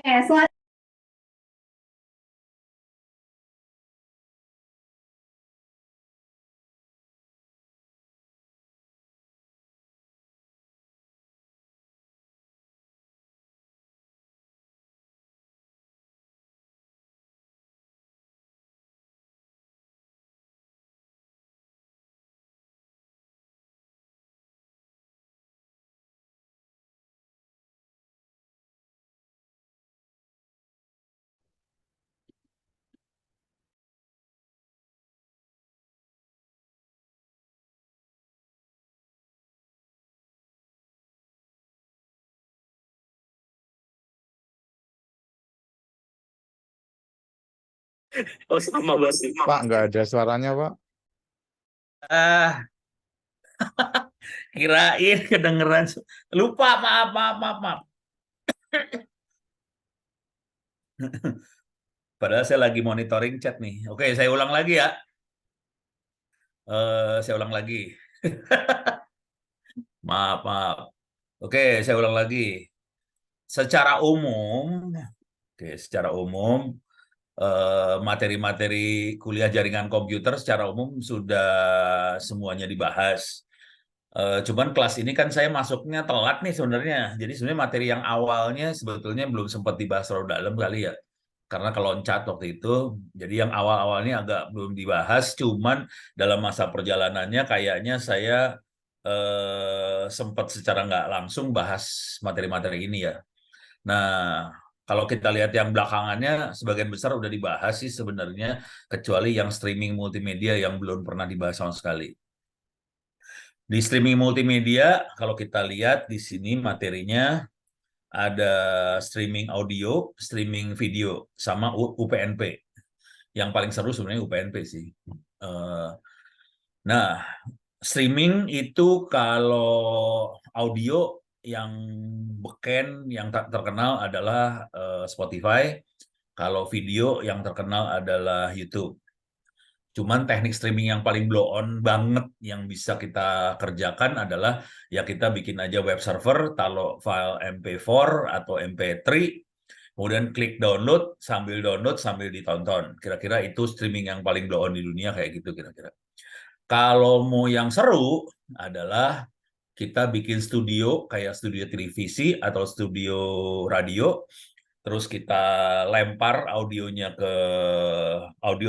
Selamat. Oh, sama Bos. Pak, nggak ada suaranya, Pak. Ah, kirain kedengeran. Lupa, maaf, maaf, maaf, maaf. Padahal saya lagi monitoring chat nih. Oke, saya ulang lagi ya. Saya ulang lagi. Maaf, maaf. Oke, saya ulang lagi. Secara umum, secara umum, materi-materi kuliah jaringan komputer secara umum sudah semuanya dibahas. Cuman kelas ini kan saya masuknya telat nih sebenarnya. Jadi sebenarnya materi yang awalnya sebetulnya belum sempat dibahas terlalu dalam kali ya. Karena keloncat waktu itu. Jadi yang awal-awalnya agak belum dibahas. Cuman dalam masa perjalanannya kayaknya saya sempat secara nggak langsung bahas materi-materi ini ya. Nah, kalau kita lihat yang belakangannya, sebagian besar udah dibahas sih sebenarnya, kecuali yang streaming multimedia yang belum pernah dibahas sama sekali. Di streaming multimedia, kalau kita lihat di sini materinya ada streaming audio, streaming video, sama UPNP. Yang paling seru sebenarnya UPNP sih. Eh, Nah, streaming itu kalau audio yang beken, yang terkenal adalah Spotify. Kalau video yang terkenal adalah YouTube. Cuman teknik streaming yang paling blow on banget yang bisa kita kerjakan adalah ya kita bikin aja web server, taruh file MP4 atau MP3, kemudian klik download sambil ditonton. Kira-kira itu streaming yang paling blow on di dunia kayak gitu kira-kira. Kalau mau yang seru adalah kita bikin studio kayak studio televisi atau studio radio, terus kita lempar audio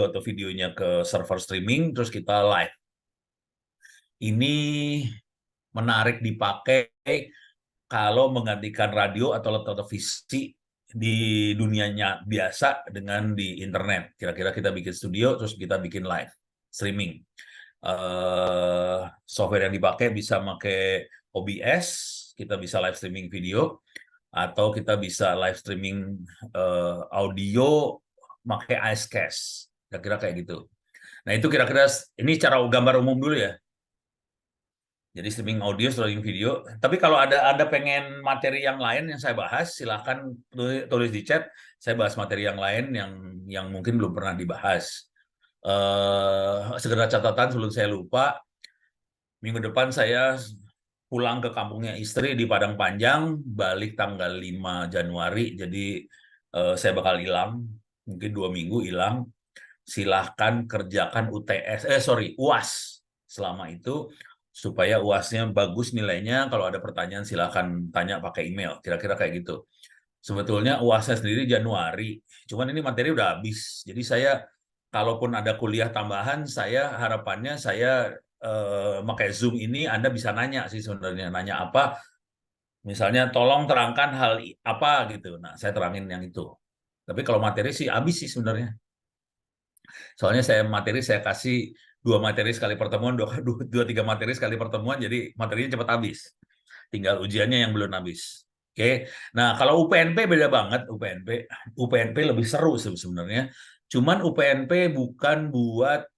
atau videonya ke server streaming, terus kita live. Ini menarik dipakai kalau menggantikan radio atau televisi di dunianya biasa dengan di internet. Kira-kira kita bikin studio, terus kita bikin live streaming. Software yang dipakai bisa pakai OBS, kita bisa live streaming video, atau kita bisa live streaming audio pakai Icecast, kira-kira kayak gitu. Nah itu kira-kira ini cara gambar umum dulu ya. Jadi streaming audio, streaming video. Tapi kalau ada pengen materi yang lain yang saya bahas, silahkan tulis di chat. Saya bahas materi yang lain yang mungkin belum pernah dibahas. Segera catatan sebelum saya lupa. Minggu depan saya pulang ke kampungnya istri di Padang Panjang, balik tanggal 5 Januari. Jadi saya bakal hilang, mungkin 2 minggu hilang. Silahkan kerjakan UAS selama itu supaya UASnya bagus nilainya. Kalau ada pertanyaan silahkan tanya pakai email. Kira-kira kayak gitu. Sebetulnya UASnya sendiri Januari, cuman ini materi udah habis. Jadi saya kalaupun ada kuliah tambahan, saya harapannya saya pakai Zoom ini Anda bisa nanya sih sebenarnya. Nanya apa? Misalnya tolong terangkan hal apa gitu. Nah, saya terangin yang itu. Tapi kalau materi sih habis sih sebenarnya. Soalnya saya kasih 2 materi sekali pertemuan, dua tiga materi sekali pertemuan, jadi materinya cepat habis. Tinggal ujiannya yang belum habis. Oke. Nah, kalau UPNP beda banget. UPNP lebih seru sebenarnya. Cuman UPNP bukan buat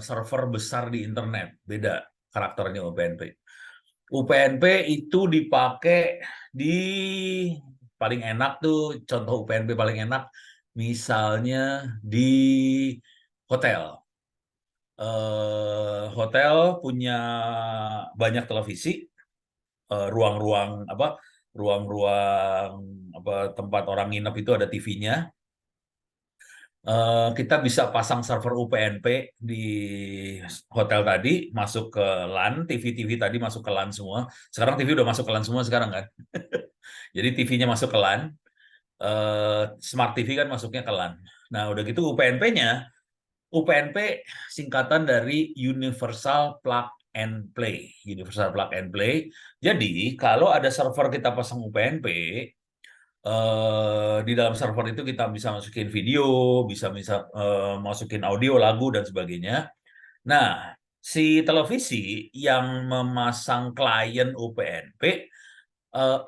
server besar di internet. Beda karakternya UPNP. UPNP itu dipakai di paling enak tuh, contoh UPNP paling enak misalnya di hotel. Hotel punya banyak televisi, ruang-ruang apa ruang-ruang apa tempat orang nginep itu ada TV-nya. Kita bisa pasang server UPnP di hotel tadi, masuk ke LAN, TV-TV tadi masuk ke LAN semua. Sekarang TV udah masuk ke LAN semua sekarang kan. Jadi TV-nya masuk ke LAN, Smart TV kan masuknya ke LAN. Nah, udah gitu UPnP-nya, UPnP singkatan dari Universal Plug and Play. Universal Plug and Play. Jadi, kalau ada server kita pasang UPnP, di dalam server itu kita bisa masukin video, bisa bisa masukin audio, lagu dan sebagainya. Nah, si televisi yang memasang klien UPnP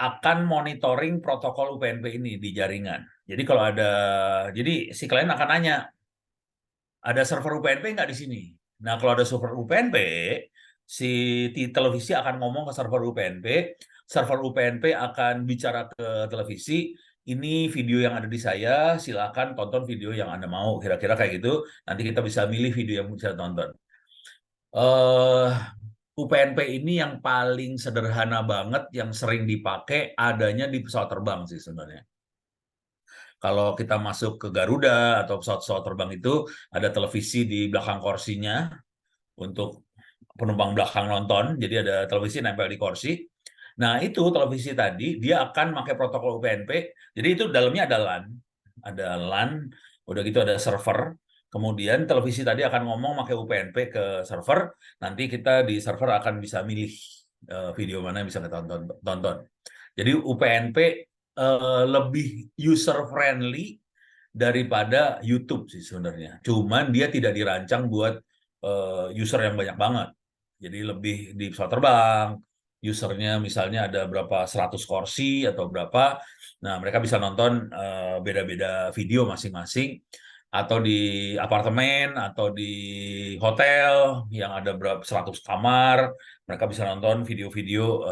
akan monitoring protokol UPnP ini di jaringan. Jadi kalau ada, jadi si klien akan nanya, ada server UPnP nggak di sini? Nah, kalau ada server UPnP, si televisi akan ngomong ke server UPnP akan bicara ke televisi, ini video yang ada di saya, silakan tonton video yang Anda mau, kira-kira kayak gitu. Nanti kita bisa milih video yang bisa tonton. eh UPnP ini yang paling sederhana banget, yang sering dipakai adanya di pesawat terbang sih sebenarnya. Kalau kita masuk ke Garuda atau pesawat-pesawat terbang itu ada televisi di belakang kursinya untuk penumpang belakang nonton, jadi ada televisi nempel di kursi. Nah, itu televisi tadi dia akan pakai protokol UPnP. Jadi itu dalamnya ada LAN, udah gitu ada server. Kemudian televisi tadi akan ngomong pakai UPnP ke server. Nanti kita di server akan bisa milih video mana yang bisa kita tonton. Jadi UPnP lebih user friendly daripada YouTube sih sebenarnya. Cuman dia tidak dirancang buat user yang banyak banget. Jadi lebih di pesawat terbang, usernya misalnya ada berapa 100 kursi atau berapa. Nah, mereka bisa nonton beda-beda video masing-masing, atau di apartemen atau di hotel yang ada berapa 100 kamar, mereka bisa nonton video-video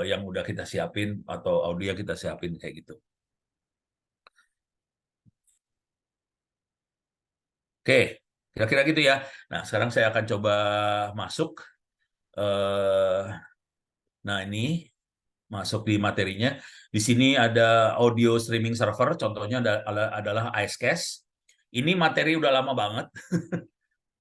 yang udah kita siapin atau audio kita siapin kayak gitu. Oke, kira-kira gitu ya. Nah, sekarang saya akan coba masuk. eh Nah, ini masuk di materinya. Di sini ada audio streaming server, contohnya adalah Icecast. Ini materi udah lama banget,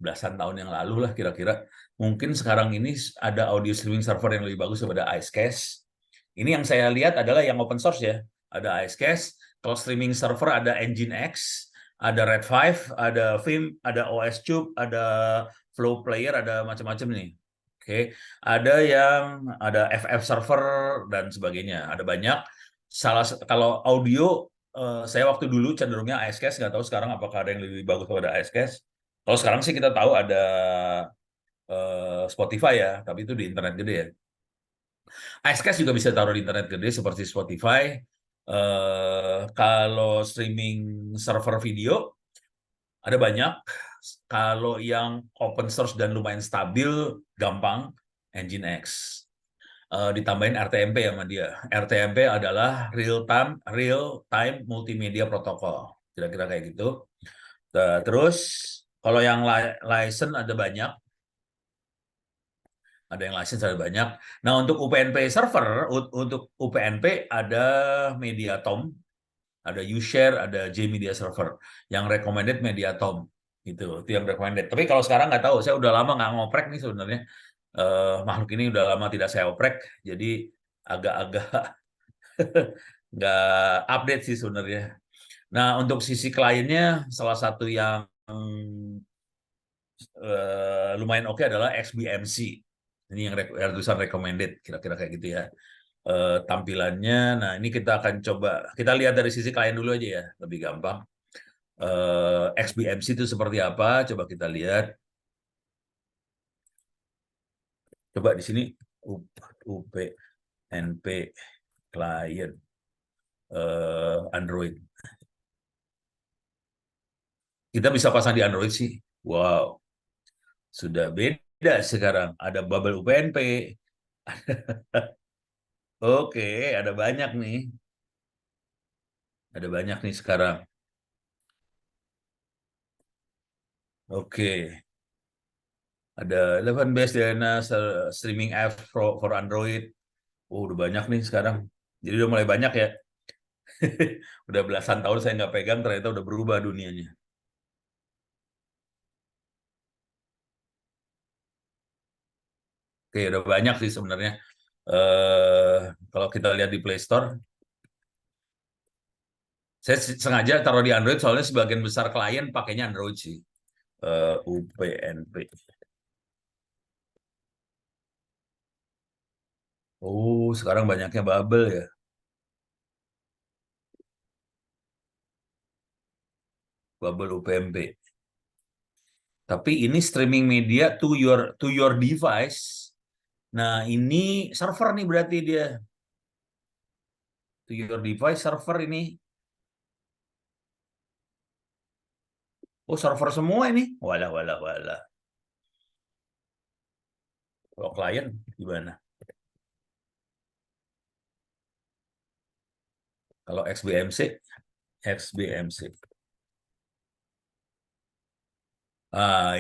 belasan tahun yang lalu lah kira-kira. Mungkin sekarang ini ada audio streaming server yang lebih bagus daripada Icecast. Ini yang saya lihat adalah yang open source ya. Ada Icecast, kalau streaming server ada Nginx, ada Red5, ada Vim, ada OSCube, ada Flow Player, ada macam-macam nih. Oke, ada FF server dan sebagainya, ada banyak. Kalau audio, saya waktu dulu cenderungnya Icecast, nggak tahu sekarang apakah ada yang lebih bagus daripada Icecast. Kalau sekarang sih kita tahu ada Spotify ya, tapi itu di internet gede ya. Icecast juga bisa taruh di internet gede seperti Spotify. Kalau streaming server video ada banyak. Kalau yang open source dan lumayan stabil, gampang, Nginx. Ditambahin RTMP sama dia. RTMP adalah real time multimedia protocol. Kira-kira kayak gitu. Terus kalau yang license ada banyak. Ada yang license ada banyak. Nah, untuk UPnP server, untuk UPnP ada Mediatom, ada uShare, ada JMedia Server. Yang recommended Mediatom. Itu yang recommended. Tapi kalau sekarang nggak tahu, saya udah lama nggak ngoprek nih sebenarnya. Makhluk ini udah lama tidak saya oprek, jadi agak-agak nggak update sih sebenarnya. Nah, untuk sisi kliennya, salah satu yang lumayan oke adalah XBMC. Ini yang tulisan recommended, kira-kira kayak gitu ya. Tampilannya, nah ini kita akan coba, kita lihat dari sisi klien dulu aja ya, lebih gampang. XBMC itu seperti apa, coba kita lihat. Coba di sini, UPnP client Android. Kita bisa pasang di Android sih. Wow, sudah beda sekarang. Ada Bubble UPnP. Oke, ada banyak nih. Ada banyak nih sekarang. Oke, ada 11 base DNS streaming app for Android. Oh, udah banyak nih sekarang. Jadi udah mulai banyak ya. Udah belasan tahun saya nggak pegang, ternyata udah berubah dunianya. Oke, udah banyak sih sebenarnya. eh Kalau kita lihat di Play Store, saya sengaja taruh di Android soalnya sebagian besar klien pakainya Android sih. UPnP. Oh, sekarang banyaknya Bubble ya. Bubble UPnP. Tapi ini streaming media to your device. Nah, ini server nih berarti dia. To your device server ini. Oh, server semua ini. Walah, walah, walah. Kalau klien gimana? Kalau XBMC, XBMC.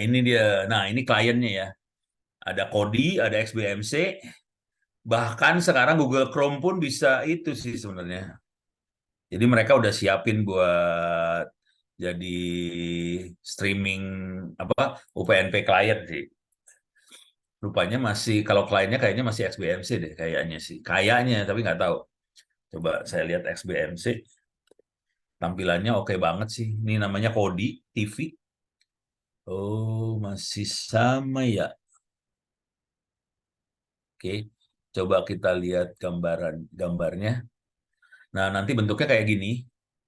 Ini dia. Nah, ini kliennya ya. Ada Kodi, ada XBMC. Bahkan sekarang Google Chrome pun bisa itu sih sebenarnya. Jadi mereka udah siapin buat jadi streaming apa UPnP klien sih. Rupanya masih kalau kliennya kayaknya masih XBMC deh kayaknya sih. Kayaknya tapi nggak tahu. Coba saya lihat XBMC tampilannya oke banget sih. Ini namanya Kodi TV. Oh, masih sama ya. Oke. Coba kita lihat gambarnya. Nah, nanti bentuknya kayak gini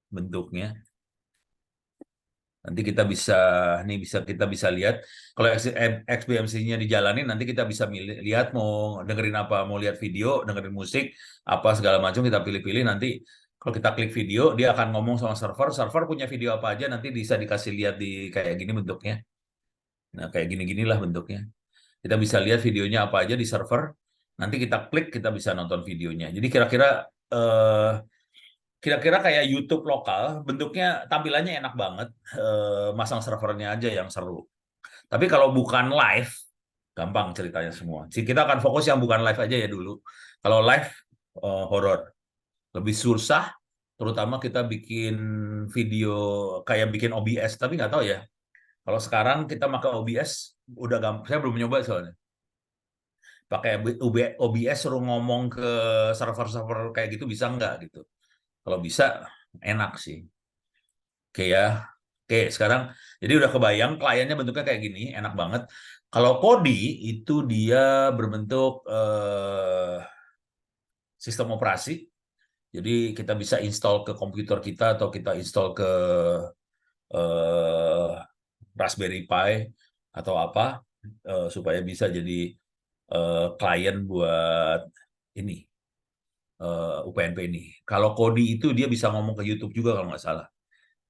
bentuknya. Nanti kita bisa nih kita bisa lihat kalau XBMC-nya dijalanin nanti kita bisa lihat mau dengerin apa, mau lihat video, dengerin musik, apa segala macam kita pilih-pilih nanti kalau kita klik video dia akan ngomong sama server punya video apa aja nanti bisa dikasih lihat di kayak gini bentuknya. Nah, kayak gini-ginilah bentuknya. Kita bisa lihat videonya apa aja di server. Nanti kita klik kita bisa nonton videonya. Jadi eh, kira-kira kayak YouTube lokal, bentuknya tampilannya enak banget. Masang servernya aja yang seru. Tapi kalau bukan live, gampang ceritanya semua. Kita akan fokus yang bukan live aja ya dulu. Kalau live, horor. Lebih susah, terutama kita bikin video kayak bikin OBS. Tapi nggak tahu ya. Kalau sekarang kita pakai OBS, udah gampang. Saya belum nyoba soalnya. Pakai OBS suruh ngomong ke server-server kayak gitu bisa nggak gitu. Kalau bisa, enak sih. Oke ya. Oke, sekarang jadi udah kebayang kliennya bentuknya kayak gini, enak banget. Kalau Kodi itu dia berbentuk sistem operasi. Jadi kita bisa install ke komputer kita atau kita install ke eh, Raspberry Pi atau apa supaya bisa jadi klien buat ini UPnP ini. Kalau Kodi itu dia bisa ngomong ke YouTube juga kalau nggak salah.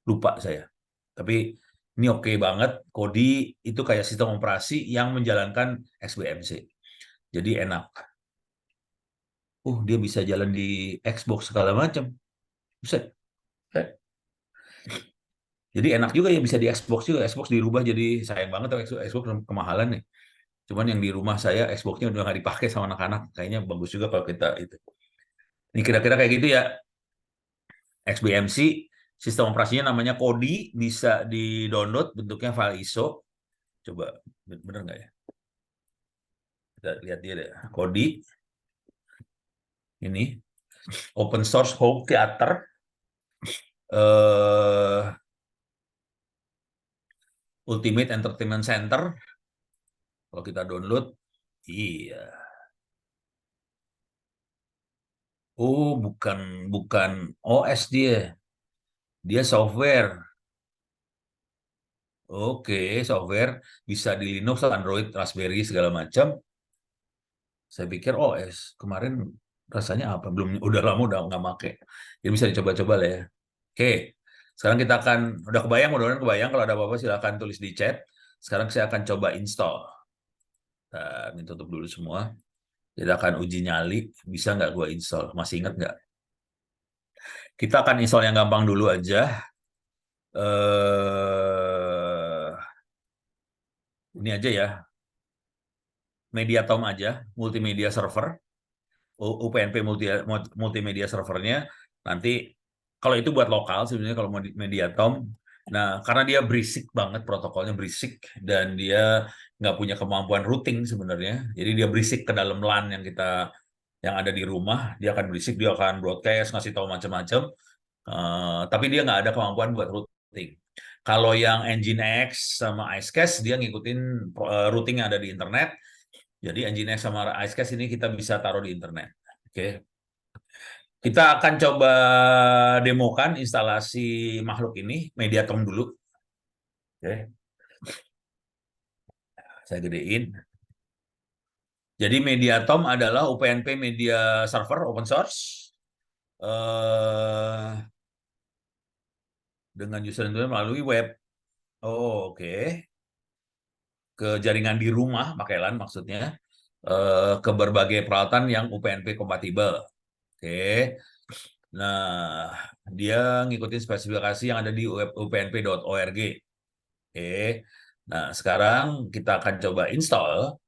Lupa saya. Tapi ini oke banget. Kodi itu kayak sistem operasi yang menjalankan XBMC. Jadi enak. Dia bisa jalan di Xbox segala macam. Buset. Eh, Jadi enak juga ya bisa di Xbox juga. Xbox dirubah jadi sayang banget tuh Xbox kemahalan nih. Cuman yang di rumah saya Xbox-nya udah nggak dipakai sama anak-anak. Kayaknya bagus juga kalau kita itu. Ini kira-kira kayak gitu ya. XBMC sistem operasinya namanya Kodi, bisa di-download bentuknya file ISO. Coba bener nggak ya? Kita lihat dia deh. Kodi ini open source home theater Ultimate Entertainment Center. Kalau kita download, iya. Oh, bukan bukan OS dia. Dia software. Oke, software bisa di Linux, Android, Raspberry segala macam. Saya pikir OS. Kemarin rasanya apa? Belum, udah lama udah nggak make. Jadi bisa dicoba-coba lah ya. Oke, sekarang kita akan udah kebayang, mudah-mudahan kebayang. Kalau ada apa-apa silakan tulis di chat. Sekarang saya akan coba install. Ini tutup dulu semua. Kita akan uji nyali, bisa nggak gua install? Masih ingat nggak? Kita akan install yang gampang dulu aja. Ini aja ya, Mediatom aja, multimedia server. UPnP multimedia servernya nanti kalau itu buat lokal sebenarnya kalau mau di Mediatom. Nah, karena dia berisik banget, protokolnya berisik dan dia nggak punya kemampuan routing sebenarnya. Jadi dia berisik ke dalam LAN yang ada di rumah, dia akan berisik, dia akan broadcast, ngasih tahu macam-macam. Tapi dia nggak ada kemampuan buat routing. Kalau yang Nginx sama Icecast dia ngikutin routing yang ada di internet. Jadi Nginx sama Icecast ini kita bisa taruh di internet. Oke. Kita akan coba demokan instalasi makhluk ini, Mediatom dulu. Oke. Saya gedein. Jadi Mediatom adalah UPnP media server open source dengan user melalui web. Oh, oke. Ke jaringan di rumah, pakai LAN maksudnya, ke berbagai peralatan yang UPnP kompatibel. Oke. Nah, dia ngikutin spesifikasi yang ada di upnp.org. Oke. Nah, sekarang kita akan coba install.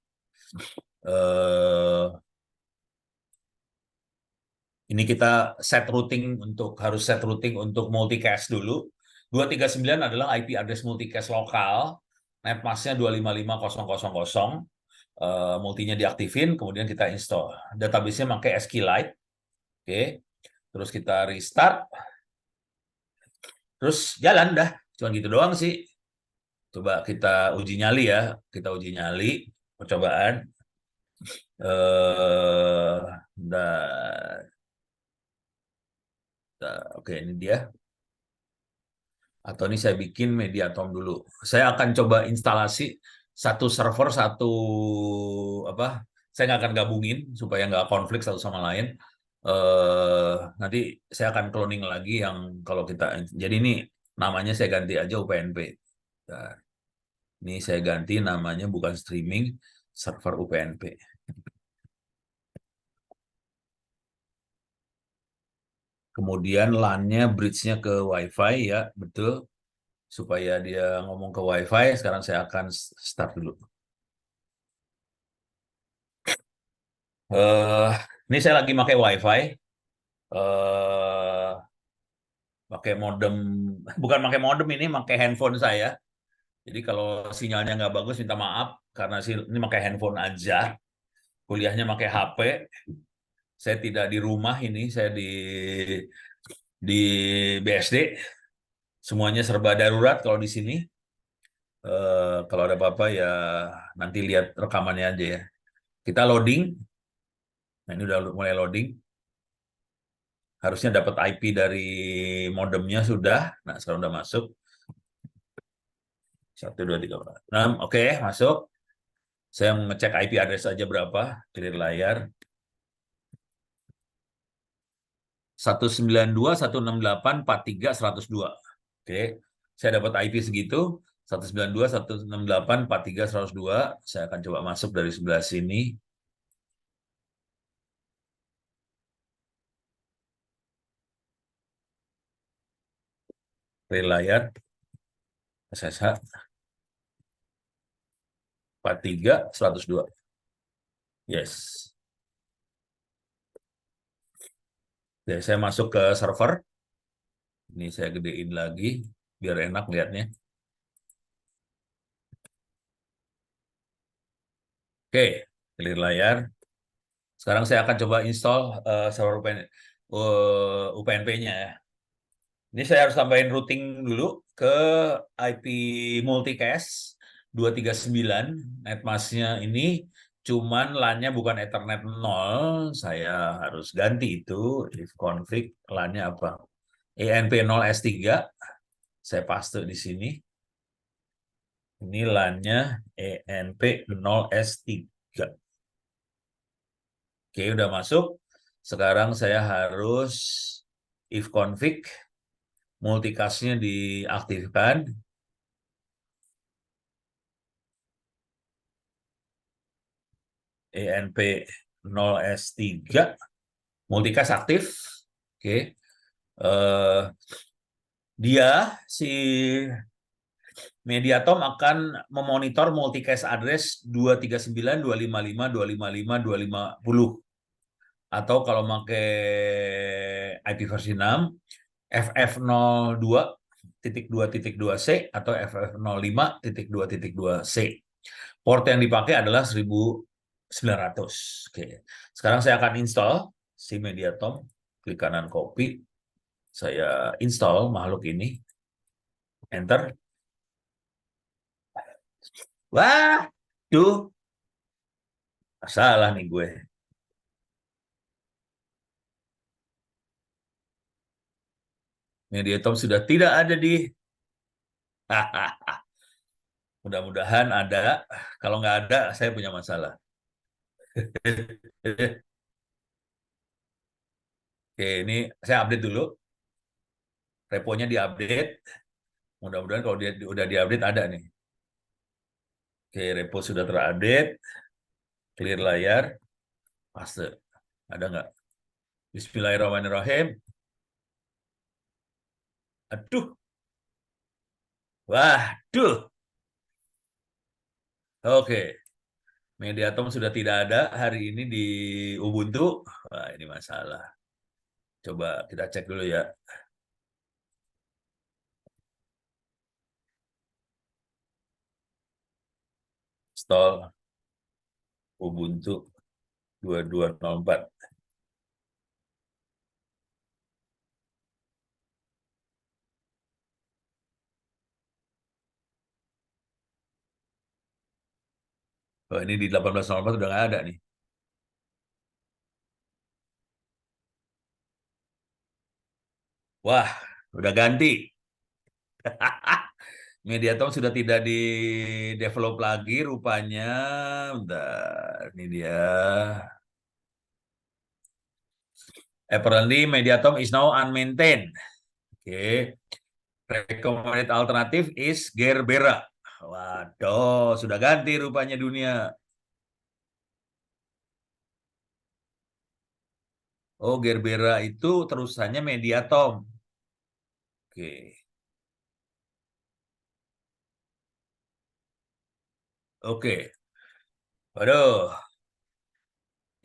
Ini kita harus set routing untuk multicast dulu. 239 adalah IP address multicast lokal. Netmasknya 255.0.0.0. Multinya diaktifin, kemudian kita install. Database-nya pakai SQLite. Oke. Terus kita restart. Terus jalan dah. Cuma gitu doang sih. Coba kita uji nyali ya. Kita uji nyali percobaan. Oke, ini dia. Atau ini saya bikin Mediatom dulu. Saya akan coba instalasi satu server, apa? Saya nggak akan gabungin supaya nggak konflik satu sama lain. Nanti saya akan cloning lagi yang kalau kita. Jadi ini namanya saya ganti aja UPnP. Nah, ini saya ganti namanya bukan streaming, server UPnP. Kemudian LAN-nya bridge-nya ke WiFi ya, betul. Supaya dia ngomong ke WiFi, sekarang saya akan start dulu. Ini saya lagi pakai WiFi, pakai modem, bukan pakai modem ini, pakai handphone saya. Jadi kalau sinyalnya nggak bagus, minta maaf karena ini pakai handphone aja. Kuliahnya pakai HP. Saya tidak di rumah ini, saya di BSD. Semuanya serba darurat kalau di sini. Kalau ada apa-apa ya nanti lihat rekamannya aja ya. Kita loading. Nah, ini udah mulai loading. Harusnya dapat IP dari modemnya sudah. Nah, sekarang udah masuk. 1, 2, 3, 4, 6. Oke, masuk. Saya ngecek IP address aja berapa. Clear layar. 192.168.43.102. Oke, saya dapat IP segitu. 192.168.43.102. Saya akan coba masuk dari sebelah sini. Clear layar. SSH. 43.102. Yes. Oke, saya masuk ke server. Ini saya gedein lagi biar enak lihatnya. Oke, clear layar. Sekarang saya akan coba install server UPnP-nya ya. Ini saya harus tambahin routing dulu ke IP multicast 239. Netmasknya ini cuman LAN-nya bukan Ethernet 0. Saya harus ganti itu. If config LAN-nya apa? ENP0S3. Saya paste di sini. Ini LAN-nya ENP0S3. Oke, udah masuk. Sekarang saya harus if config multicast-nya diaktifkan. ENP0S3 multicast aktif. Oke. Dia si Mediatom akan memonitor multicast address 239.255.255.250. Atau kalau pakai IP versi 6, FF02.2.2C atau FF05.2.2C. Port yang dipakai adalah 1900. Oke. Sekarang saya akan install si Mediatom. Klik kanan copy. Saya install makhluk ini. Enter. Wah, tuh. Salah nih gue. Mediatom sudah tidak ada di... Mudah-mudahan ada. Kalau nggak ada, saya punya masalah. Oke, ini saya update dulu. Reponya diupdate. Mudah-mudahan kalau dia udah diupdate ada nih. Oke, repo sudah terupdate. Clear layar. Paste. Ada nggak? Bismillahirrahmanirrahim. Aduh. Waduh. Oke. Mediatom sudah tidak ada hari ini di Ubuntu. Wah, ini masalah. Coba kita cek dulu ya. Install Ubuntu 2204. Oh, ini di 1804 udah nggak ada nih. Wah, udah ganti. Mediatom sudah tidak di develop lagi rupanya. Bentar, ini dia. Apparently Mediatom is now unmaintained. Oke. Recommended alternative is Gerbera. Waduh, sudah ganti rupanya dunia. Oh, Gerbera itu terusannya Mediatom. Oke. Oke. Waduh.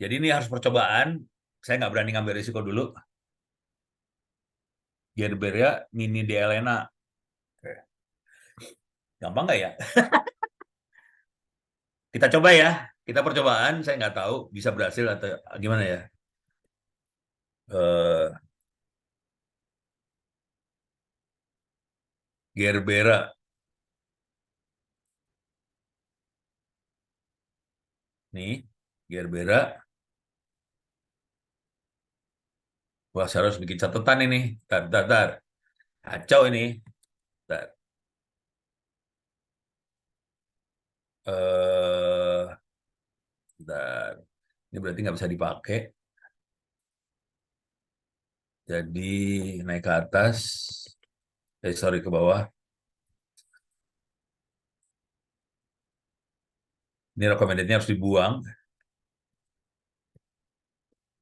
Jadi ini harus percobaan. Saya nggak berani ngambil risiko dulu. Gerbera Mini DLNA. Oke. Gampang nggak ya? Kita coba ya. Kita percobaan. Saya nggak tahu bisa berhasil atau gimana ya. Eh, Gerbera. Nih. Gerbera. Wah, saya harus bikin catatan ini. Tar. Kacau ini. Tar. Eh, tar. Ini berarti nggak bisa dipakai. Jadi naik ke atas. Sorry, ke bawah. Ini recommended-nya harus dibuang.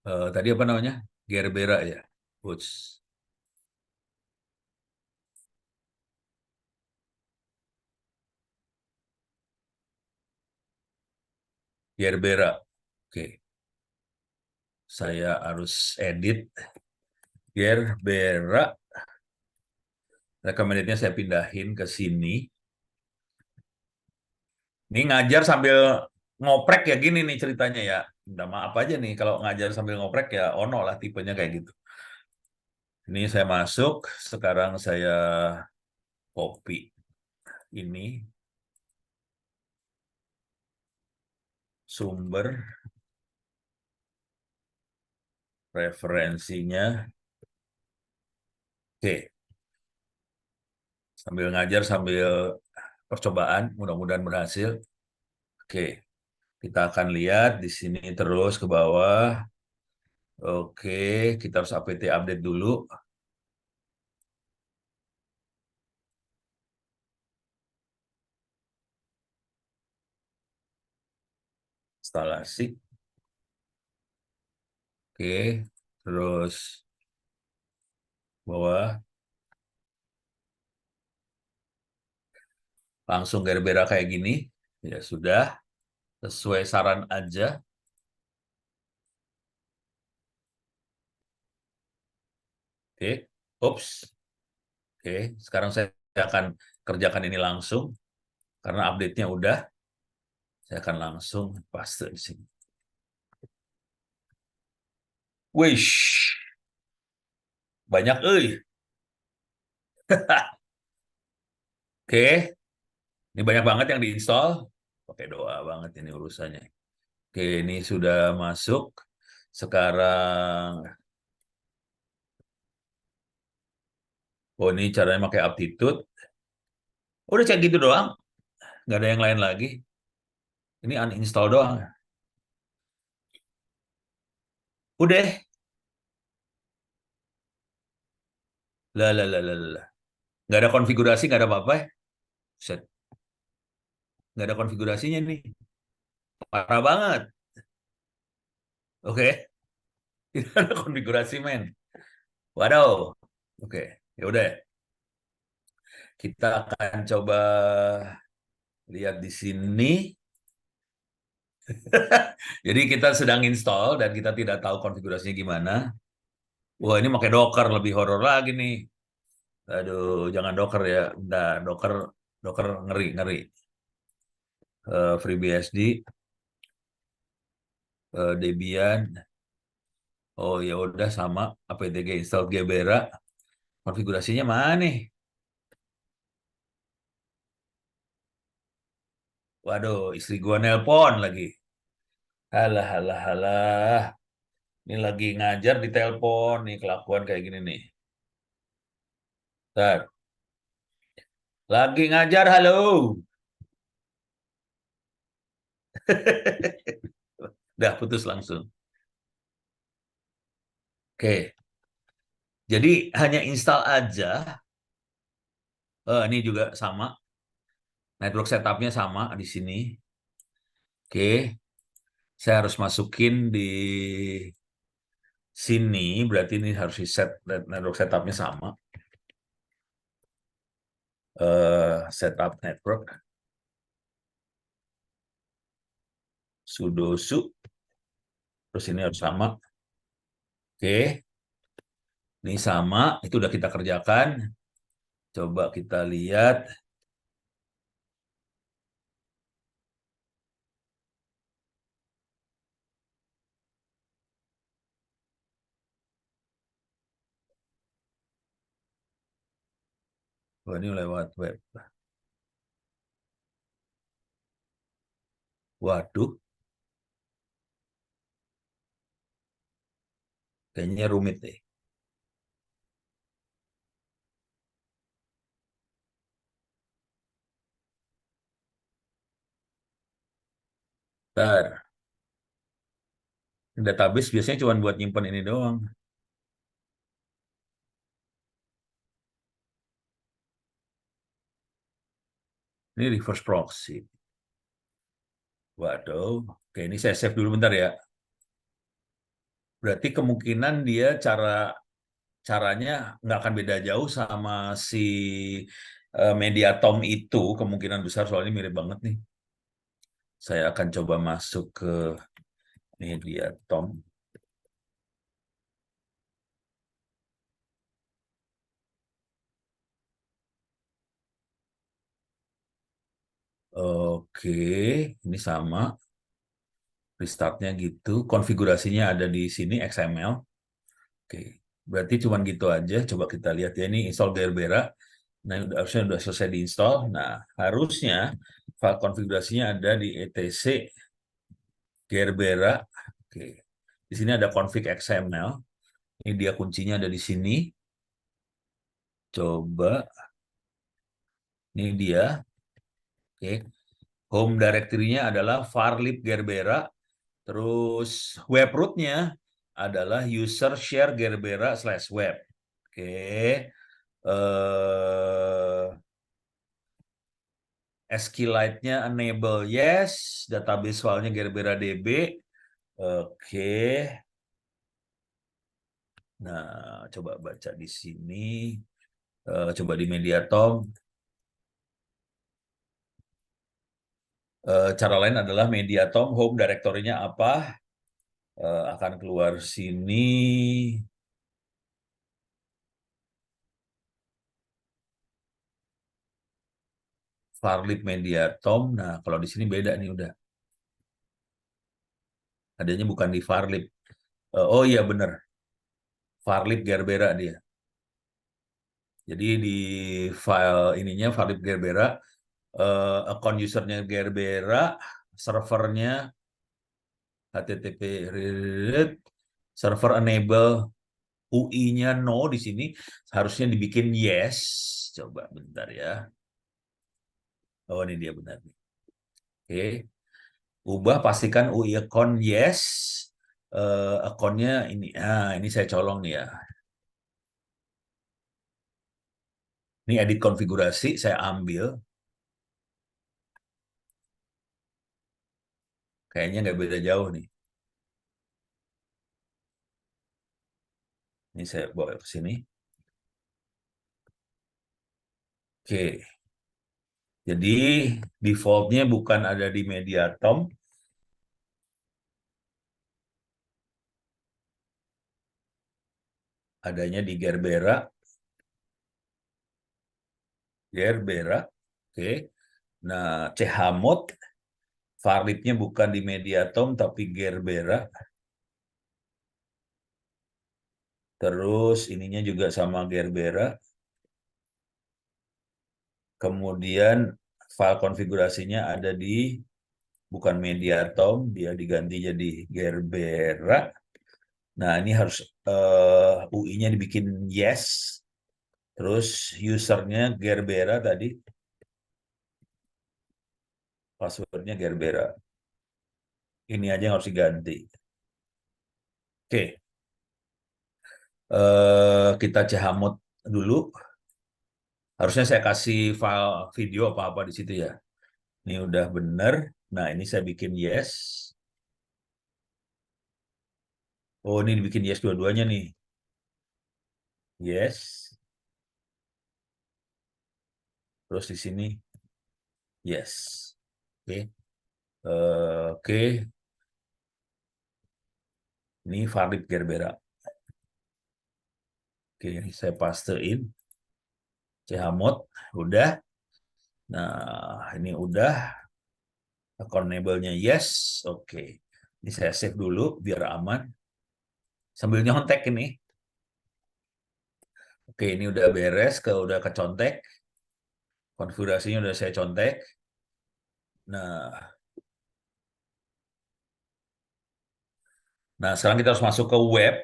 Tadi apa namanya? Gerbera ya. Woods. Gerbera. Oke. Saya harus edit. Gerbera. Recommended-nya saya pindahin ke sini. Ini ngajar sambil ngoprek ya gini nih ceritanya ya. Minta maaf aja nih kalau ngajar sambil ngoprek ya ono lah tipenya kayak gitu. Ini saya masuk, sekarang saya copy ini sumber referensinya. Oke, sambil ngajar sambil percobaan, mudah-mudahan berhasil. Oke, kita akan lihat di sini terus ke bawah. Oke, kita harus apt update dulu. Instalasi. Oke, terus bawah. Langsung Gerbera kayak gini. Ya sudah, sesuai saran aja. Oke, Oops. Oke, sekarang saya akan kerjakan ini langsung karena update-nya udah. Saya akan langsung paste di sini. Wish, banyak Oke, ini banyak banget yang diinstal. Pakai doa banget ini urusannya. Oke, ini sudah masuk. Sekarang, oh ini caranya pakai aptitude. Udah cek gitu doang, nggak ada yang lain lagi. Ini uninstall doang. Udah, lah. Nggak ada konfigurasi, nggak ada apa-apa. Set, nggak ada konfigurasinya nih. Parah banget. Oke, tidak ada konfigurasi, men. Waduh. Oke, ya udah. Kita akan coba lihat di sini. Jadi kita sedang install dan kita tidak tahu konfigurasinya gimana. Wah, ini pakai Docker, lebih horor lagi nih. Aduh, jangan Docker ya. Udah, Docker ngeri. FreeBSD, Debian. Oh ya udah sama apt-get install Gebera. Konfigurasinya mana nih? Waduh, istri gua nelpon lagi. Halah. Ini lagi ngajar di telepon nih, kelakuan kayak gini nih. Bentar. Lagi ngajar, halo. Udah putus langsung. Oke. Jadi hanya install aja. Ini juga sama. Network setupnya sama di sini. Oke. Saya harus masukin di sini. Berarti ini harus di set network setupnya sama. Setup network. Sudo su. Terus ini harus sama. Oke. Ini sama. Itu udah kita kerjakan. Coba kita lihat. Oh, ini lewat web. Waduh, kayaknya rumit deh. Bentar. Database biasanya cuma buat nyimpen ini doang. Ini reverse proxy. Waduh. Oke, ini saya save dulu bentar ya. Berarti kemungkinan dia caranya nggak akan beda jauh sama si Mediatom itu. Kemungkinan besar soalnya mirip banget nih. Saya akan coba masuk ke Mediatom. Oke, ini sama. Restartnya gitu. Konfigurasinya ada di sini XML. Oke, berarti cuma gitu aja. Coba kita lihat ya, ini install Gerbera. Nah, harusnya udah selesai diinstal. Nah, harusnya file konfigurasinya ada di etc Gerbera. Oke, di sini ada config XML. Ini dia kuncinya ada di sini. Coba, ini dia. Oke, home directory-nya adalah varlib Gerbera. Terus web root-nya adalah user share gerbera/web. Oke. SQLite-nya enable yes, database filenya Gerbera DB. Oke. Nah, coba baca di sini. Coba di Mediatom. Cara lain adalah Mediatom home directory-nya apa? Akan keluar sini. Farlip Mediatom. Nah, kalau di sini beda nih udah. Adanya bukan di Farlip. Oh iya bener, Farlip Gerbera dia. Jadi di file ininya Farlip Gerbera, account usernya Gerbera, servernya HTTP server enable UI-nya no di sini harusnya dibikin yes. Coba bentar ya. Oh ini dia benar nih. Oke. Ubah pastikan UI account yes. Akunnya ini. Ini saya colong nih ya. Ini edit konfigurasi saya ambil. Kayaknya nggak beda jauh nih. Ini saya bawa ke sini. Oke. Jadi defaultnya bukan ada di Mediatom. Adanya di Gerbera. Gerbera. Oke. Nah, Chmod. Farlipnya bukan di Mediatom tapi Gerbera. Terus ininya juga sama Gerbera. Kemudian file konfigurasinya ada di bukan Mediatom, dia diganti jadi Gerbera. Nah, ini harus UI-nya dibikin yes. Terus usernya Gerbera tadi. Passwordnya Gerbera. Ini aja yang harus diganti. Oke. Kita chmod dulu. Harusnya saya kasih file video apa-apa di situ ya. Ini udah bener. Nah, ini saya bikin yes. Oh, ini dibikin yes dua-duanya nih. Yes. Terus di sini yes. Oke. Oke. Ini Farid Gerbera. Oke, ini saya pastein. Chmod udah. Nah, ini udah. Account enable-nya yes. Oke. Ini saya save dulu biar aman. Sambil nyontek ini. Oke, ini udah beres, udah kecontek. Konfigurasinya udah saya contek. Nah, sekarang kita harus masuk ke web.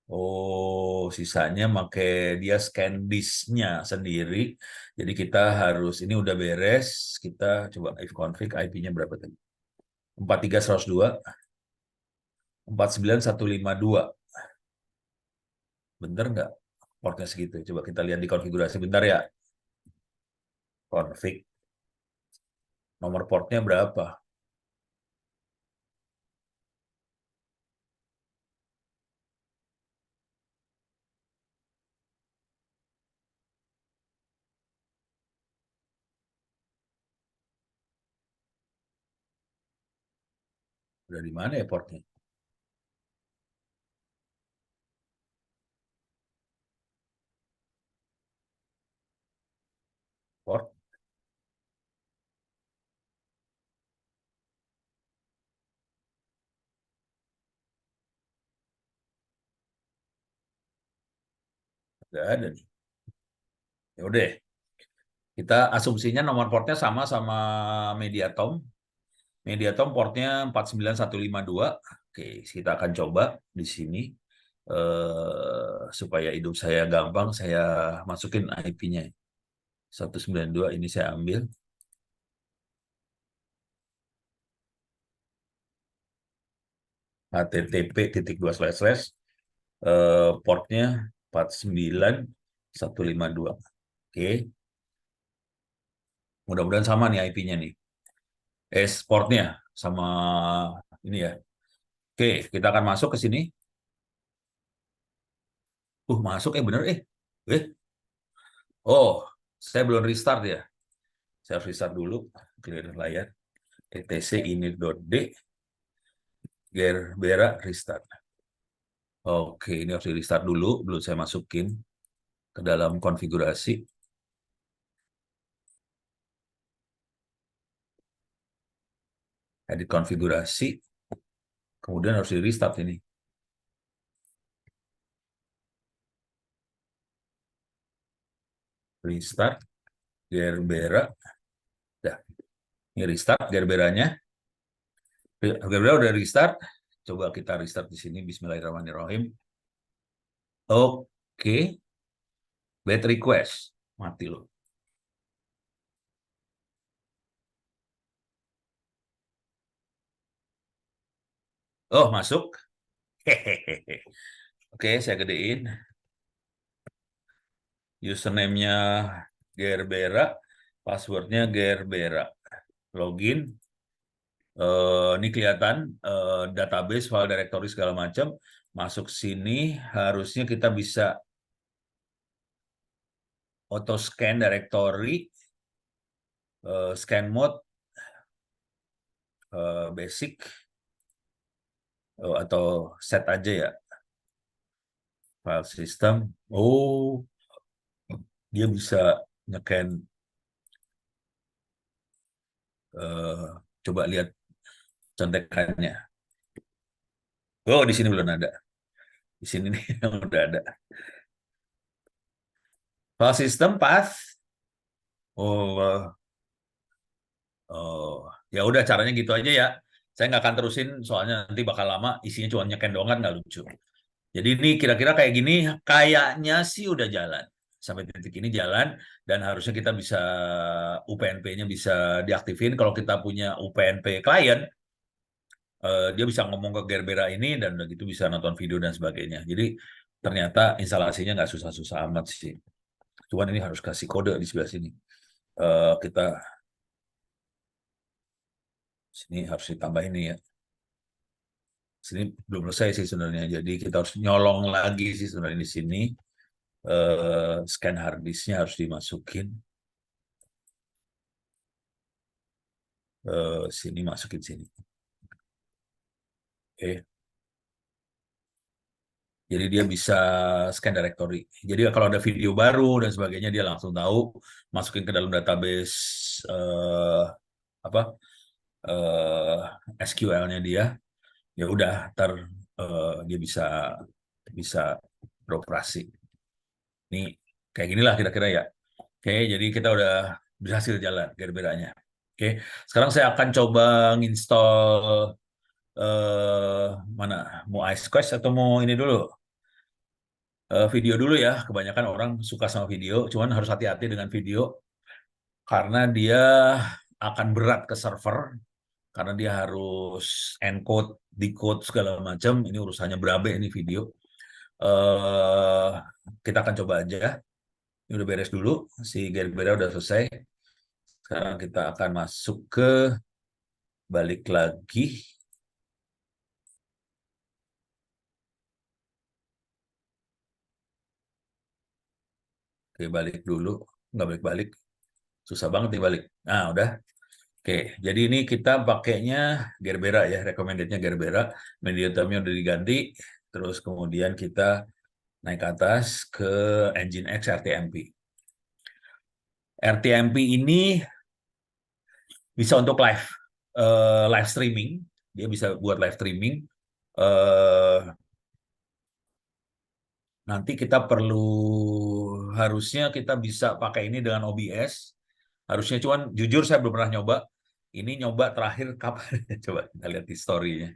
Oh, sisanya pakai dia scan disk-nya sendiri. Jadi kita harus, ini udah beres. Kita coba ifconfig IP-nya berapa tadi? 43102, 49152. Bener nggak portnya segitu? Coba kita lihat di konfigurasi bentar ya. Config. Nomor portnya berapa? Udah di mana ya portnya? Port nggak ada nih. Ya udah, kita asumsinya nomor portnya sama Mediatom. Mediatom portnya 49152. Oke, kita akan coba di sini supaya hidup saya gampang. Saya masukin IP-nya 192. Ini saya ambil. http:// portnya 49152. Oke, mudah-mudahan sama nih IP-nya nih. Portnya sama ini ya. Oke, kita akan masuk ke sini. Masuk bener eh. Oh, saya belum restart ya. Saya harus restart dulu. Clear layar. etc init.d Gerbera restart. Oke, ini harus di restart dulu. Belum saya masukin ke dalam konfigurasi. edit konfigurasi, kemudian harus di restart ini. Restart, Gerbera. Dah, ini restart Gerberanya. Gerbera udah restart. Coba kita restart di sini. Bismillahirrahmanirrahim. Oke. Bad request. Mati loh. Oh, masuk. Hehehe. Oke, saya gedein. Username-nya Gerbera, passwordnya Gerbera. Login. Ini kelihatan database, file directory segala macam. Masuk sini, harusnya kita bisa auto scan directory, scan mode, basic, atau set aja ya. File system. Oh, dia bisa nge-scan. Coba lihat contekannya. Oh, di sini belum ada. Di sini nih udah ada. File system path. Oh, ya udah caranya gitu aja ya. Saya nggak akan terusin soalnya nanti bakal lama. Isinya cuma nyeken doang kan nggak lucu. Jadi ini kira-kira kayak gini, kayaknya sih udah jalan. Sampai titik ini jalan, dan harusnya kita bisa UPnP-nya bisa diaktifin. Kalau kita punya UPnP klien, dia bisa ngomong ke Gerbera ini, dan udah gitu bisa nonton video dan sebagainya. Jadi ternyata instalasinya nggak susah-susah amat sih. Cuman ini harus kasih kode di sebelah sini. Kita sini harus ditambah ini ya. Sini belum selesai sih sebenarnya. Jadi kita harus nyolong lagi sih sebenarnya di sini. Scan hard disknya harus dimasukin. Sini masukin sini. Oke. Jadi dia bisa scan directory. Jadi kalau ada video baru dan sebagainya dia langsung tahu, masukin ke dalam database apa SQL-nya dia. Ya udah, ntar dia bisa bisa beroperasi. Ini kayak ginilah kira-kira ya. Oke, jadi kita udah berhasil jalan Gerberanya. Oke, sekarang saya akan coba nginstall mana? Mau Ice Quest atau mau ini dulu? Video dulu ya. Kebanyakan orang suka sama video, cuman harus hati-hati dengan video karena dia akan berat ke server karena dia harus encode, decode segala macam. Ini urusannya berabe ini video. eh kita akan coba aja. Ini udah beres dulu, si Gerbera udah selesai. Sekarang kita akan masuk ke balik lagi. Oke, balik dulu. Nggak balik-balik. Susah banget dibalik. Nah, udah. Oke, jadi ini kita pakainya Gerbera ya, recommended-nya Gerbera. Media termnya udah diganti. Terus kemudian kita naik ke atas ke Nginx RTMP. RTMP ini bisa untuk live streaming. Dia bisa buat live streaming. Eh, Nanti kita harusnya kita bisa pakai ini dengan OBS. Harusnya, cuman jujur saya belum pernah nyoba. Ini nyoba terakhir kapan? Coba kita lihat historinya.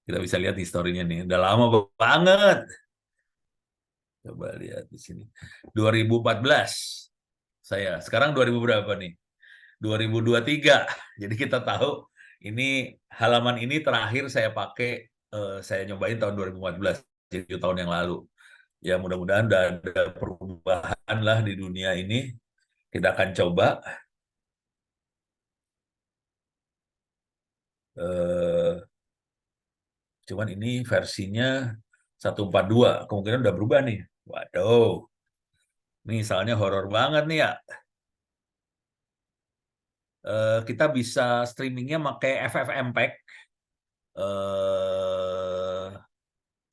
Kita bisa lihat historinya nih. Udah lama banget. Coba lihat di sini. 2014 saya. Sekarang 2000 berapa nih? 2023. Jadi kita tahu ini halaman ini terakhir saya pakai, saya nyobain tahun 2014. Jadi 7 tahun yang lalu. Ya mudah-mudahan udah ada perubahan lah di dunia ini. Kita akan coba. Cuman ini versinya 142. Kemungkinan udah berubah nih. Waduh. Ini misalnya horor banget nih ya. Kita bisa streamingnya pakai FFmpeg. Eh,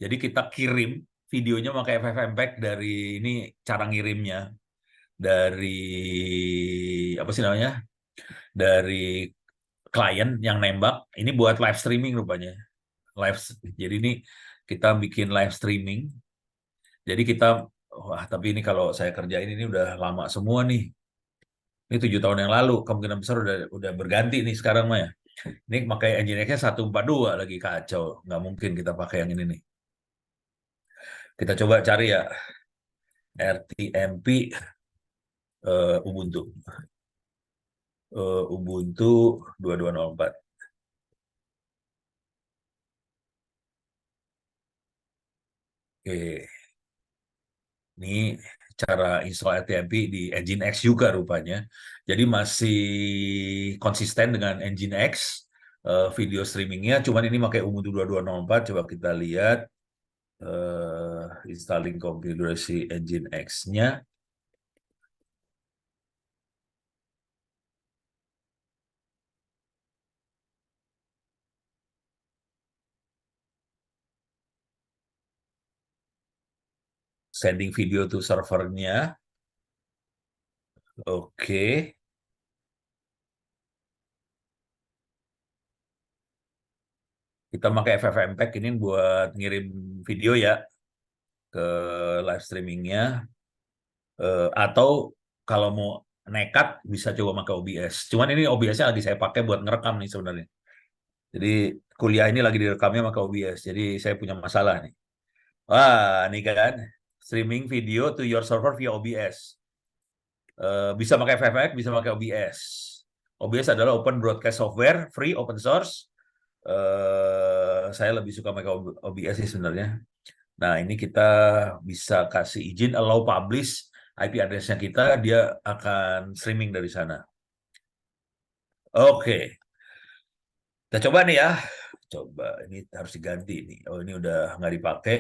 jadi kita kirim videonya pakai FFmpeg dari ini, cara ngirimnya dari apa sih namanya? Dari klien yang nembak. Ini buat live streaming rupanya. Jadi ini kita bikin live streaming. Jadi kita, wah tapi ini kalau saya kerjain ini udah lama semua nih. Ini 7 tahun yang lalu, kemungkinan besar udah berganti nih sekarang mah ya. Ini pakai Nginx-nya 142 lagi kacau. Nggak mungkin kita pakai yang ini nih. Kita coba cari ya, RTMP Ubuntu. Ubuntu 2204. Oke, ini cara install RTMP di Nginx juga rupanya. Jadi masih konsisten dengan Nginx video streamingnya, cuman ini pakai Ubuntu 2204. Coba kita lihat installing konfigurasi Nginx-nya. Sending video to servernya. Oke. Kita pakai FFmpeg ini buat ngirim video ya ke live streamingnya. Atau kalau mau nekat bisa coba pakai OBS. Cuman ini OBS-nya lagi saya pakai buat ngerekam nih sebenarnya. Jadi kuliah ini lagi direkamnya pakai OBS. Jadi saya punya masalah nih. Wah, ini kan streaming video to your server via OBS. Bisa pakai FFmpeg, bisa pakai OBS. OBS adalah open broadcast software, free, open source. Saya lebih suka pakai OBS sih sebenarnya. Nah, ini kita bisa kasih izin allow publish IP address-nya kita, dia akan streaming dari sana. Oke, kita coba nih ya. Coba, ini harus diganti nih. Oh, ini udah nggak dipakai.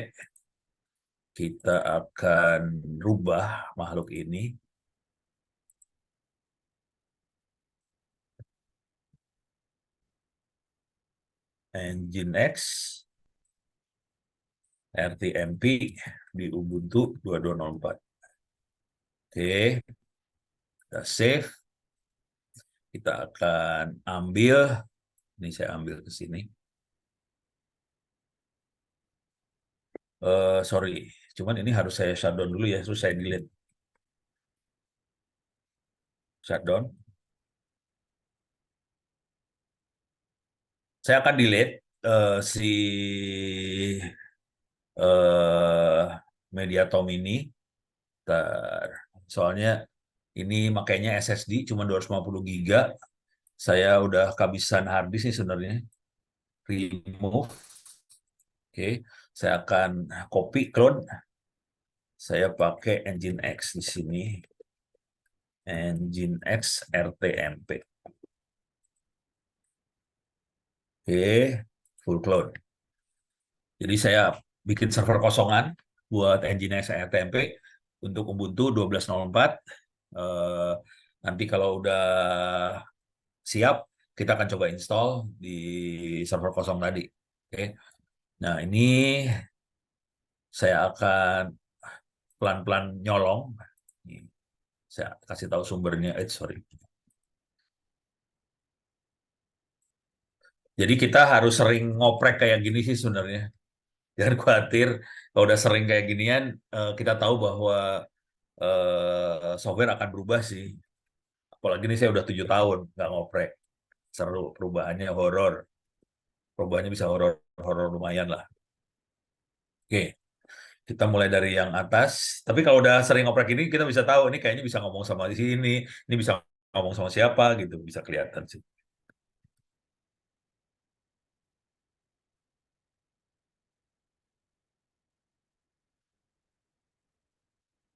Kita akan rubah makhluk ini. Nginx, RTMP di Ubuntu 2204. Oke, kita save. Kita akan ambil, ini saya ambil ke sini. Sorry, cuman ini harus saya shutdown dulu ya, terus saya delete. Shutdown. Saya akan delete si Mediatom ini. Soalnya ini makanya SSD cuma 250 GB. Saya udah kehabisan hard disk nih sebenarnya. Remove. Oke, saya akan copy clone. Saya pakai Nginx di sini. Nginx RTMP. Oke, full clone. Jadi saya bikin server kosongan buat Nginx RTMP untuk Ubuntu 12.04. Eh, Nanti kalau udah siap, kita akan coba install di server kosong tadi. Oke. Nah, ini saya akan pelan-pelan nyolong. Saya kasih tahu sumbernya. Sorry. Jadi kita harus sering ngoprek kayak gini sih sebenarnya. Jangan khawatir, kalau udah sering kayak ginian, kita tahu bahwa software akan berubah sih. Apalagi ini saya udah 7 tahun nggak ngoprek. Seru, perubahannya horor. Perubahannya bisa horor lumayan lah. Oke, kita mulai dari yang atas. Tapi kalau udah sering ngoprek ini, kita bisa tahu ini kayaknya bisa ngomong sama di sini, ini bisa ngomong sama siapa gitu, bisa kelihatan sih.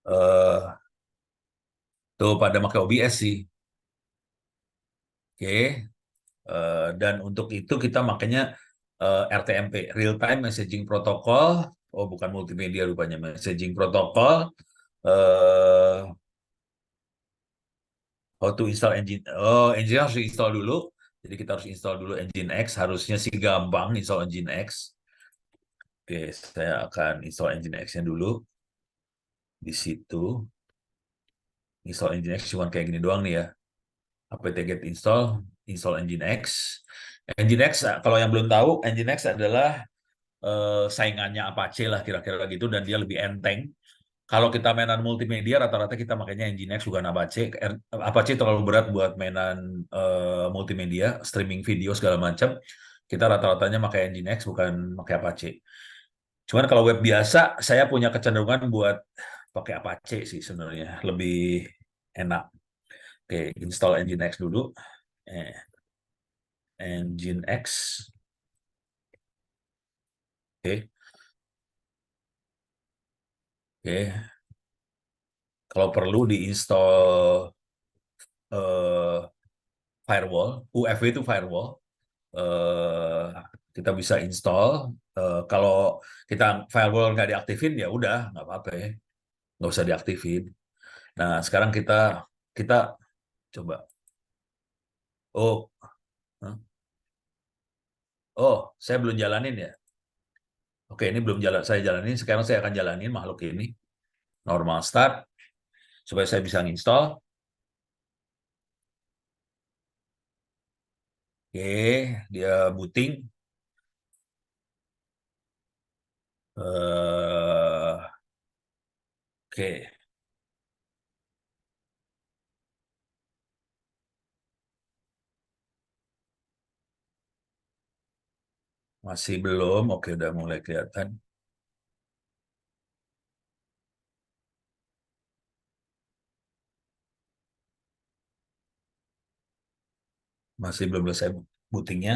eh Tuh pada pakai OBS sih. Oke. Dan untuk itu kita makanya RTMP, Real Time Messaging Protocol. Oh, bukan multimedia rupanya, Messaging Protocol. eh How to install engine? Oh, engine harus install dulu. Jadi kita harus install dulu Nginx. Harusnya sih gampang install Nginx. Oke, saya akan install Nginx-nya dulu. Di situ. Install Nginx cuma kayak gini doang nih ya. apt-get install. install Nginx. Nginx, kalau yang belum tahu, Nginx adalah saingannya Apache lah kira-kira gitu, dan dia lebih enteng. Kalau kita mainan multimedia, rata-rata kita makanya Nginx bukan Apache. Apache terlalu berat buat mainan multimedia, streaming video segala macam. Kita rata-ratanya pakai Nginx, bukan pakai Apache. Cuman kalau web biasa, saya punya kecenderungan buat pakai Apache sih sebenarnya, lebih enak. Oke, install Nginx dulu. Eh, Nginx. Oke, oke. Kalau perlu diinstal eh, firewall, UFW itu firewall. Eh, kita bisa install. Kalau kita firewall nggak diaktifin, ya udah nggak apa-apa ya, nggak usah diaktifin. Nah, sekarang kita kita coba. Oh, huh? Oh, saya belum jalanin ya. Oke, ini belum jalan. Saya jalanin. Sekarang saya akan jalanin makhluk ini. Normal start supaya saya bisa install. Oke, dia booting. Oke, masih belum. Oke, udah mulai kelihatan. Masih belum selesai bootingnya.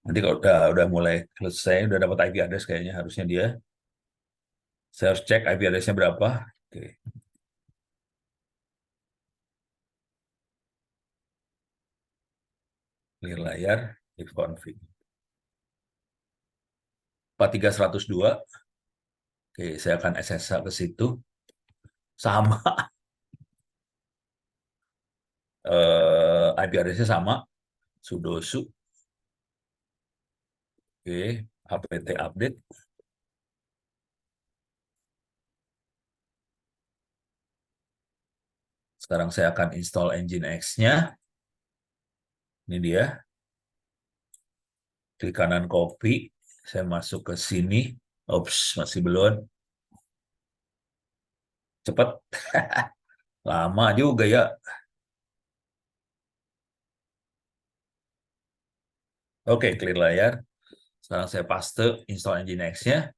Nanti kalau udah mulai selesai, udah dapat IP address kayaknya harusnya dia. Saya harus cek IP address-nya berapa. Oke, clear layar, ifconfig. 43102. Oke, saya akan SSH ke situ. Sama, IP address-nya sama. Sudo su. Oke, apt update. Sekarang saya akan install Nginx-nya. Ini dia. Klik kanan copy. Saya masuk ke sini. Oops, masih belum. Cepat. Lama juga ya. Oke, clear layar. Sekarang saya paste install Nginx-nya.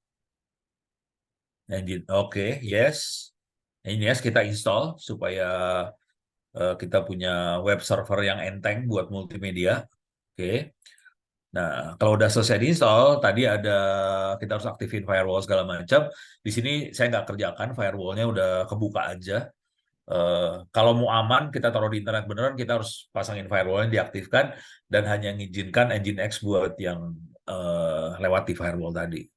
Oke, yes. Nginx kita install supaya kita punya web server yang enteng buat multimedia. Oke. Nah, kalau udah selesai diinstal, tadi ada kita harus aktifin firewall segala macam. Di sini saya nggak kerjakan, firewallnya udah kebuka aja. Kalau mau aman, kita taruh di internet beneran, kita harus pasangin firewall yang diaktifkan dan hanya ngizinkan Nginx buat yang lewati firewall tadi.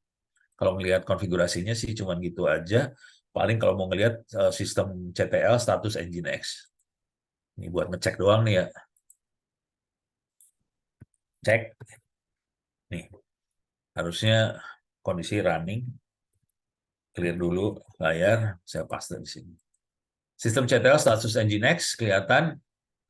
Kalau ngelihat konfigurasinya sih cuman gitu aja. Paling kalau mau ngelihat sistem CTL status Nginx. Ini buat ngecek doang nih ya. Cek. Nih, harusnya kondisi running. Clear dulu layar, saya paste di sini. Sistem CTL status Nginx kelihatan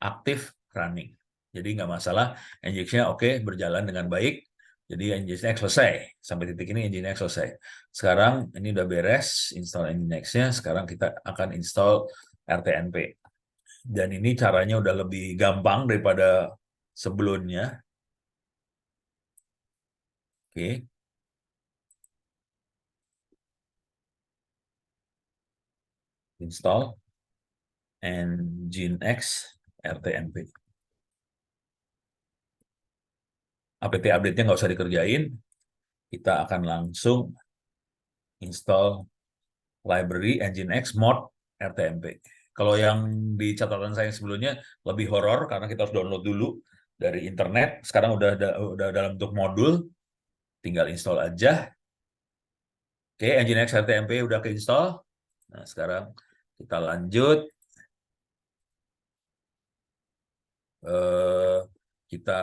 aktif running. Jadi nggak masalah, Nginx-nya oke, berjalan dengan baik. Jadi Nginx selesai. Sampai titik ini Nginx selesai. Sekarang ini udah beres, install Nginx-nya. Sekarang kita akan install RTNP. Dan ini caranya udah lebih gampang daripada sebelumnya. Oke, install Nginx RTNP. apt update-nya nggak usah dikerjain. Kita akan langsung install library Nginx mod RTMP. Kalau yang di catatan saya sebelumnya lebih horor karena kita harus download dulu dari internet. Sekarang udah dalam bentuk modul, tinggal install aja. Oke, Nginx RTMP udah keinstall. Nah, sekarang kita lanjut. Eh, kita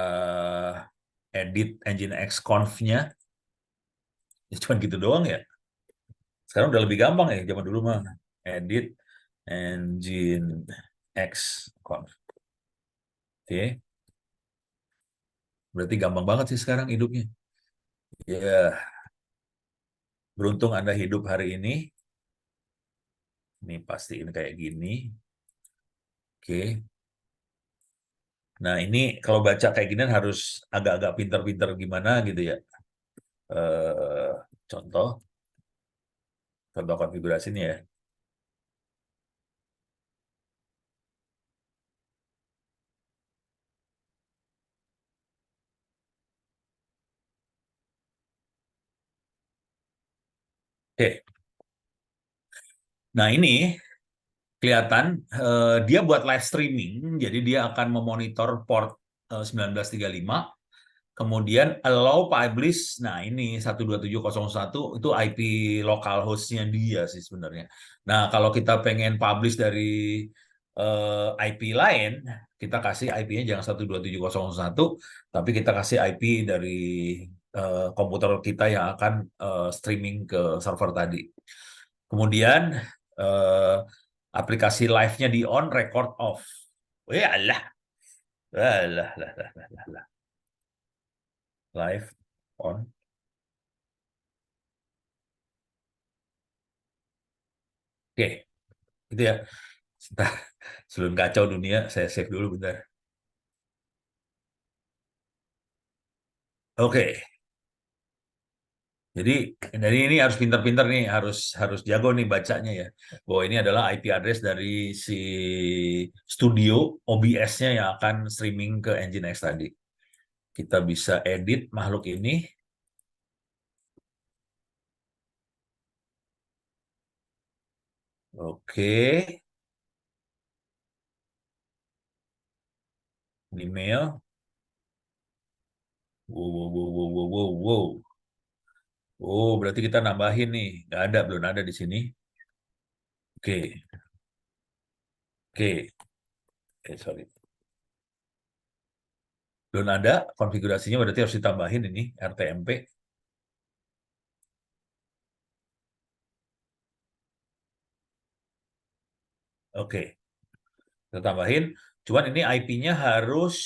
edit Nginx conf-nya. Ya, cuma gitu doang ya. Sekarang udah lebih gampang ya, zaman dulu mah. Edit Nginx conf. Oke. Berarti gampang banget sih sekarang hidupnya. Ya, beruntung Anda hidup hari ini. Ini pastiin kayak gini. Oke. Nah, ini kalau baca kayak gini harus agak-agak pinter-pinter gimana gitu ya. Eh, contoh, contoh konfigurasinya ya. Oke. Nah, ini kelihatan dia buat live streaming, jadi dia akan memonitor port 1935. Kemudian allow publish, nah ini 127.01 itu IP lokal hostnya dia sih sebenarnya. Nah kalau kita pengen publish dari IP lain, kita kasih IP-nya jangan 127.01, tapi kita kasih IP dari komputer kita yang akan streaming ke server tadi. Kemudian eh, aplikasi live-nya di on, record off. Ya Allah, alah, lah, lah, lah, lah, lah. Live on. Oke, itu ya. Sebentar, sebelum kacau dunia, saya save dulu bentar. Oke, jadi dari ini harus pintar-pintar nih, harus harus jago nih bacanya ya. Bahwa ini adalah IP address dari si studio OBS-nya yang akan streaming ke Nginx tadi. Kita bisa edit makhluk ini. Oke, email. Wow, wow, wow, wow, wow, wow, wow. Oh, berarti kita nambahin nih. Nggak ada, belum ada di sini. Oke, oke. Sorry. Belum ada konfigurasinya, berarti harus ditambahin ini RTMP. Oke, kita tambahin. Cuman ini IP-nya harus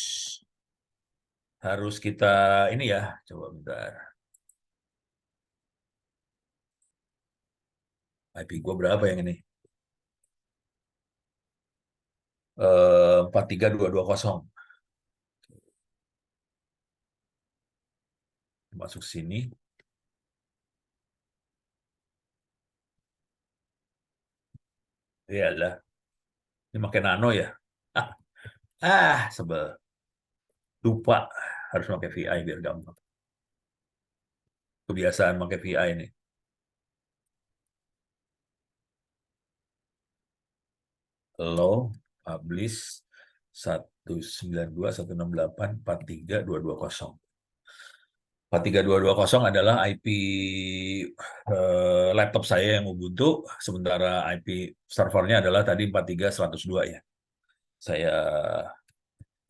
harus kita ini ya. Coba bentar. IP gua berapa yang ini? 43220. Masuk sini. Iyalah. Ini pakai nano ya. Ah, sebel. Lupa harus pakai VI biar gampang. Kebiasaan pakai VI ini. Low, publish 192.168.43.220. 43220 adalah IP laptop saya yang Ubuntu, sementara IP servernya adalah tadi 43102 ya. Saya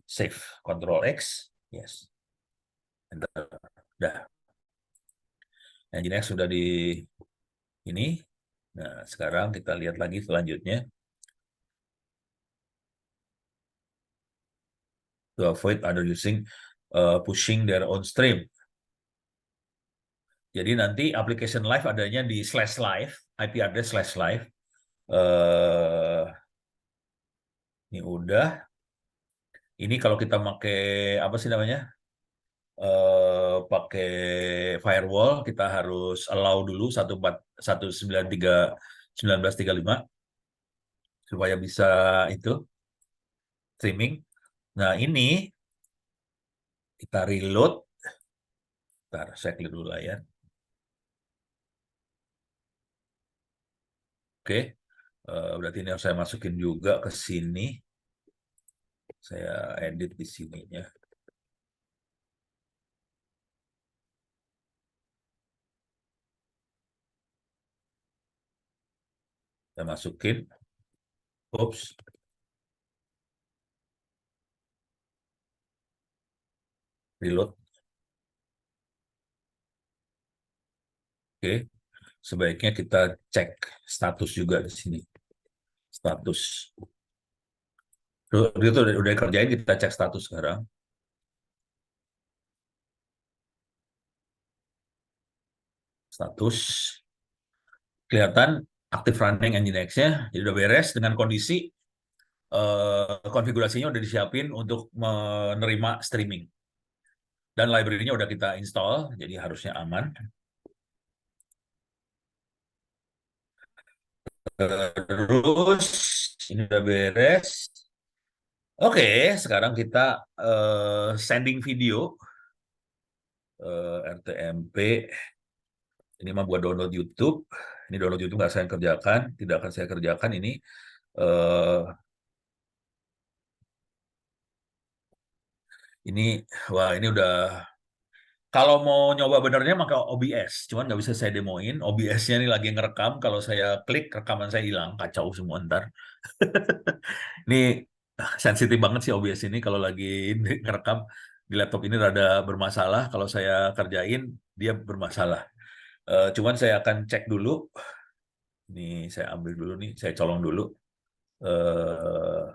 save, Ctrl X, yes. Enter. Dah. Nginx sudah di ini. Nah, sekarang kita lihat lagi selanjutnya. To avoid other using pushing their own stream. Jadi nanti application live adanya di /live, IP address /live. Ini udah. Ini kalau kita pakai apa sih namanya? Pakai firewall, kita harus allow dulu 193.19.35 supaya bisa itu streaming. Nah ini kita reload. Ntar saya clear dulu layar. Oke, berarti ini harus saya masukin juga ke sini. Saya edit di sininya. Saya masukin. Oops. Reload. Oke, sebaiknya kita cek status juga di sini. Status. Itu udah kerjain, kita cek status sekarang. status, kelihatan aktif running Nginx-nya, jadi udah beres dengan kondisi konfigurasinya udah disiapin untuk menerima streaming. Dan library-nya udah kita install, jadi harusnya aman. Terus, ini udah beres. Oke, sekarang kita sending video RTMP. Ini mah buat download YouTube. Ini download YouTube nggak saya kerjakan, tidak akan saya kerjakan ini. eh, ini, wah ini udah. Kalau mau nyoba benernya pakai OBS, cuman nggak bisa saya demoin. OBS-nya ini lagi ngerekam. Kalau saya klik, rekaman saya hilang, kacau semua ntar. Ini sensitif banget sih OBS ini kalau lagi ngerekam di laptop ini rada bermasalah. Kalau saya kerjain, dia bermasalah. Cuman saya akan cek dulu. Ini saya ambil dulu nih, saya colong dulu. Eh,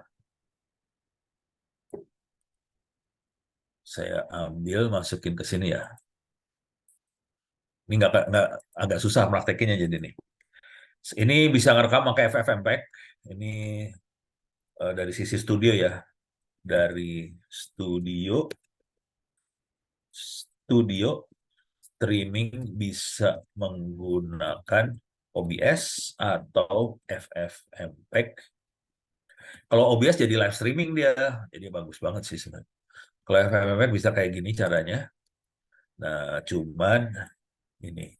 saya ambil, masukin ke sini ya. Ini nggak agak susah praktekinnya jadi nih. Ini bisa ngerekam pakai FFmpeg. Ini dari sisi studio ya. Dari studio streaming bisa menggunakan OBS atau FFmpeg. Kalau OBS jadi live streaming dia, jadi bagus banget sih sebenarnya. Kalau FFmpeg bisa kayak gini caranya. Nah, cuman ini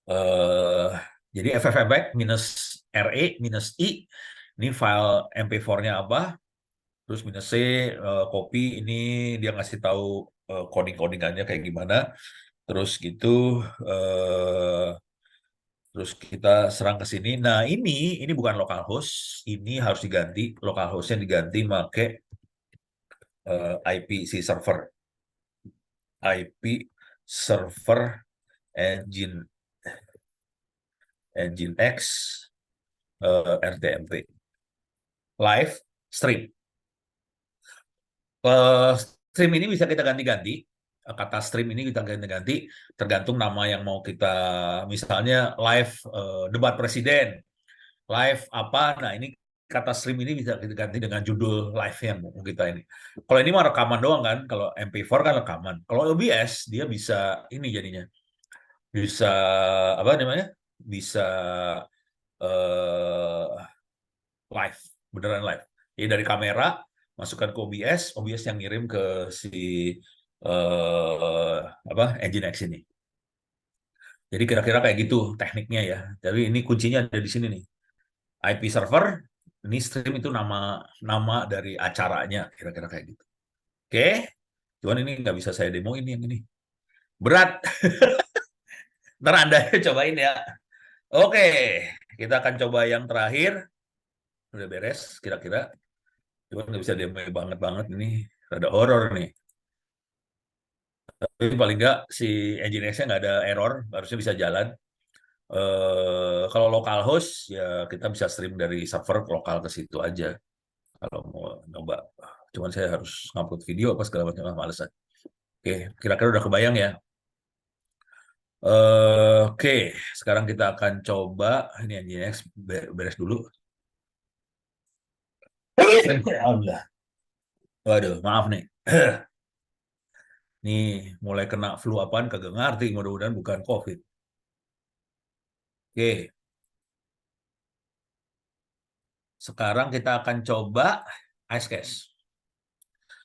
eh jadi FFmpeg minus RE minus I ini file MP4-nya apa? Terus minus C copy ini dia ngasih tahu coding-codingannya kayak gimana. Terus gitu eh terus kita serang ke sini. Nah, ini bukan localhost, ini harus diganti. Localhost-nya diganti pakai IP si server. IP server engine X RTMP live stream. Stream ini bisa kita ganti-ganti. Kata stream ini kita ganti-ganti tergantung nama yang mau kita, misalnya live debat presiden, live apa. Nah, ini kata stream ini bisa kita ganti dengan judul live yang mau kita ini. Kalau ini mah rekaman doang kan, kalau MP4 kan rekaman. Kalau OBS dia bisa ini jadinya. Bisa apa namanya? Bisa eh, live, beneran live. Jadi dari kamera masukkan ke OBS, OBS yang ngirim ke si apa Nginx ini. Jadi kira-kira kayak gitu tekniknya ya. Tapi ini kuncinya ada di sini nih. IP server, ini stream itu nama nama dari acaranya, kira-kira kayak gitu. Oke, cuman ini nggak bisa saya demoin yang ini. Berat. Ntar Anda cobain ya. Oke, kita akan coba yang terakhir. Udah beres, kira-kira. Cuman nggak bisa demo banget-banget ini. Rada horor nih. Tapi paling nggak si Nginx-nya nggak ada error, harusnya bisa jalan. Kalau local host ya kita bisa stream dari server lokal ke situ aja. Kalau mau nyoba, cuman saya harus ngupload video apa segala macam, malesan. Oke, kira-kira udah kebayang ya. Oke, sekarang kita akan coba ini Nginx beres dulu. Alhamdulillah. Waduh, maaf nih. Nih mulai kena flu apaan kagak ngerti, mudah-mudahan bukan COVID. Oke, sekarang kita akan coba Icecast.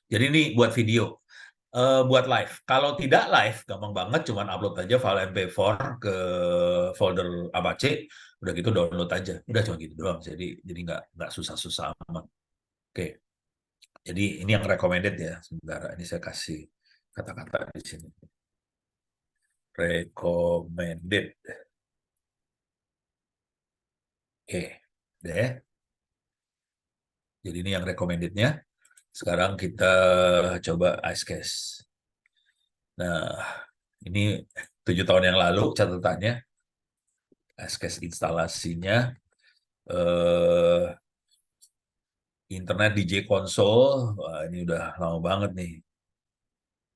Jadi ini buat video, buat live. Kalau tidak live, gampang banget, cuman upload aja file MP4 ke folder Apache, udah gitu download aja. Udah cuma gitu doang. Jadi nggak susah-susah amat. Oke, jadi ini yang recommended ya. Sebentar, ini saya kasih kata-kata di sini. Recommended. Oke, deh. Jadi ini yang recommended-nya. Sekarang kita coba Icecast. Nah, ini 7 tahun yang lalu catatannya. Icecast instalasinya. Internet DJ konsol. Wah, ini udah lama banget nih.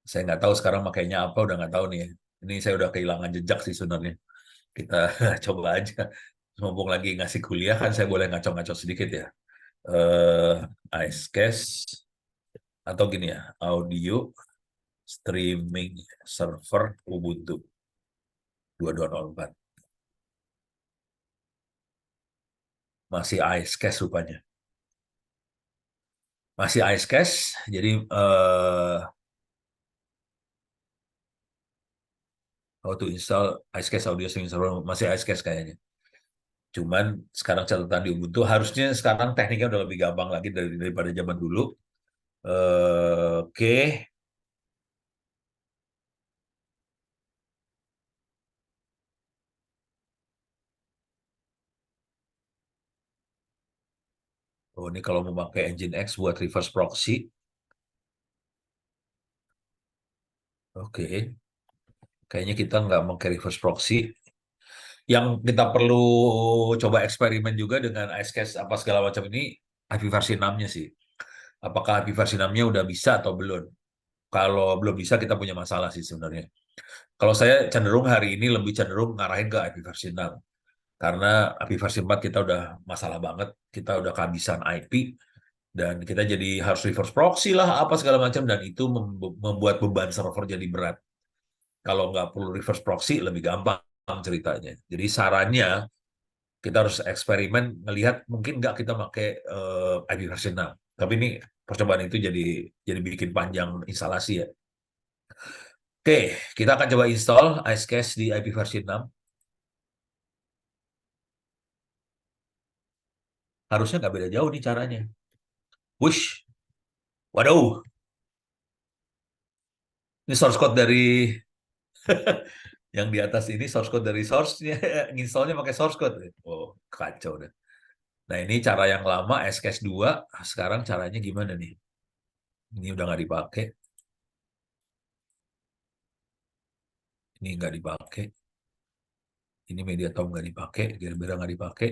Saya nggak tahu sekarang makainya apa, udah nggak tahu nih ya. Ini saya udah kehilangan jejak sih sebenarnya. Kita coba aja. Mumpung lagi ngasih kuliah kan saya boleh ngaco-ngaco sedikit ya. Icecast atau gini ya, audio streaming server Ubuntu 2204. Masih Icecast rupanya. Masih Icecast, jadi how to install Icecast audio streaming server, masih Icecast kayaknya. Cuman sekarang catatan di Ubuntu, harusnya sekarang tekniknya udah lebih gampang lagi daripada zaman dulu. Oke. Oh, ini kalau mau pakai Nginx buat reverse proxy. Oke. Kayaknya kita nggak pakai reverse proxy. Yang kita perlu coba eksperimen juga dengan Icecast apa segala macam ini, IP versi 6-nya sih. Apakah IP versi 6-nya udah bisa atau belum? Kalau belum bisa, kita punya masalah sih sebenarnya. Kalau saya cenderung hari ini lebih cenderung ngarahin ke IP versi 6. Karena IP versi 4 kita udah masalah banget. Kita udah kehabisan IP. Dan kita jadi harus reverse proxy lah, apa segala macam. Dan itu membuat beban server jadi berat. Kalau nggak perlu reverse proxy, lebih gampang ceritanya. Jadi sarannya, kita harus eksperimen melihat mungkin nggak kita pakai IP versi 6. Tapi ini percobaan itu jadi bikin panjang instalasi ya. Oke, kita akan coba install Icecast di IP versi 6. Harusnya nggak beda jauh nih caranya. Wush, waduh, ini source code dari yang di atas ini source code dari source-nya, installnya pakai source code. Oh, kacau deh. Nah, ini cara yang lama, Icecast 2. Sekarang caranya gimana nih? Ini udah nggak dipakai. Ini nggak dipakai. Ini Mediatom nggak dipakai. Gearbera nggak dipakai.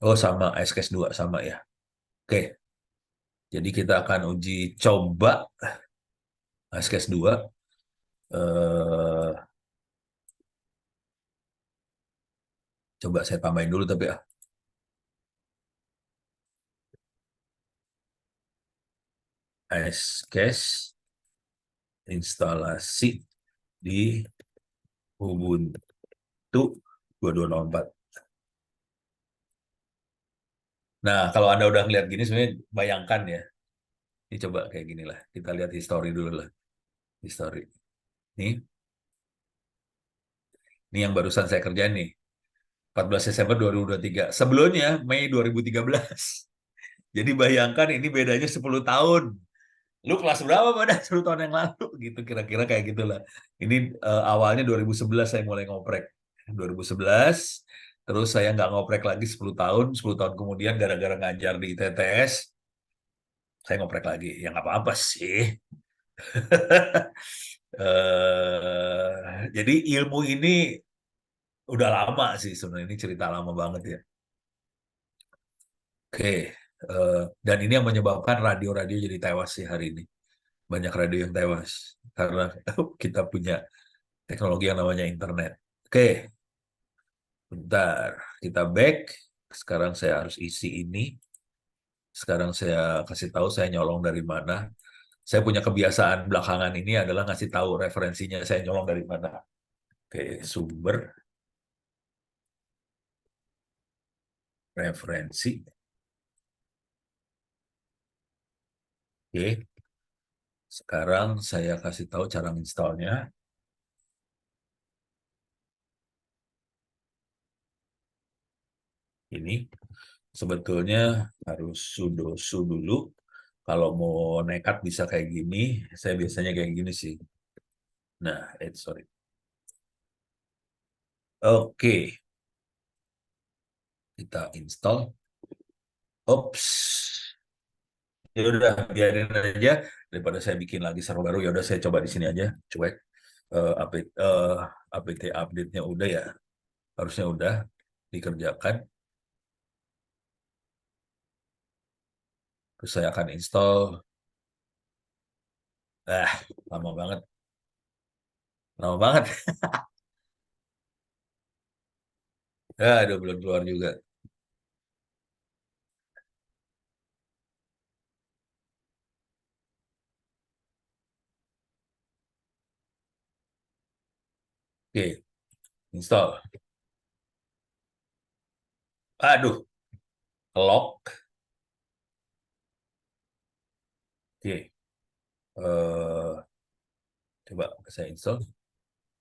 Oh, sama Icecast 2, sama ya. Oke, jadi kita akan uji coba Icecast 2. Eh, coba saya tambahin dulu tapi ya. Icecast instalasi di Ubuntu 2204. Nah, kalau Anda udah ngeliat gini, sebenarnya bayangkan ya. Ini coba kayak gini lah. Kita lihat history dulu lah. History. Ini yang barusan saya kerjain nih. 14 Desember 2023. Sebelumnya, Mei 2013. Jadi bayangkan ini bedanya 10 tahun. Lu kelas berapa pada 10 tahun yang lalu? Gitu, kira-kira kayak gitulah. Ini awalnya 2011 saya mulai ngoprek. 2011, terus saya nggak ngoprek lagi 10 tahun. 10 tahun kemudian gara-gara ngajar di ITTS, saya ngoprek lagi. Ya nggak apa-apa sih. Jadi ilmu ini udah lama sih sebenarnya, ini cerita lama banget ya. Oke, dan ini yang menyebabkan radio-radio jadi tewas sih hari ini. Banyak radio yang tewas karena kita punya teknologi yang namanya internet. Oke, bentar, kita back. Sekarang saya harus isi ini. Sekarang saya kasih tahu saya nyolong dari mana. Saya punya kebiasaan belakangan ini adalah ngasih tahu referensinya saya nyolong dari mana. Oke, sumber, referensi. Oke, sekarang saya kasih tahu cara installnya. Ini sebetulnya harus sudo su dulu. Kalau mau nekat bisa kayak gini. Saya biasanya kayak gini sih. Nah, sorry. Oke, kita install. Ops. Ya udah biarin aja daripada saya bikin lagi server baru. Ya udah saya coba di sini aja. Cuek. Update apt update-nya udah ya. Harusnya udah dikerjakan. Terus saya akan install Ah, lama banget. Lama banget. Aduh, belum keluar juga. Oke, install. Aduh, lock. Oke, coba saya install.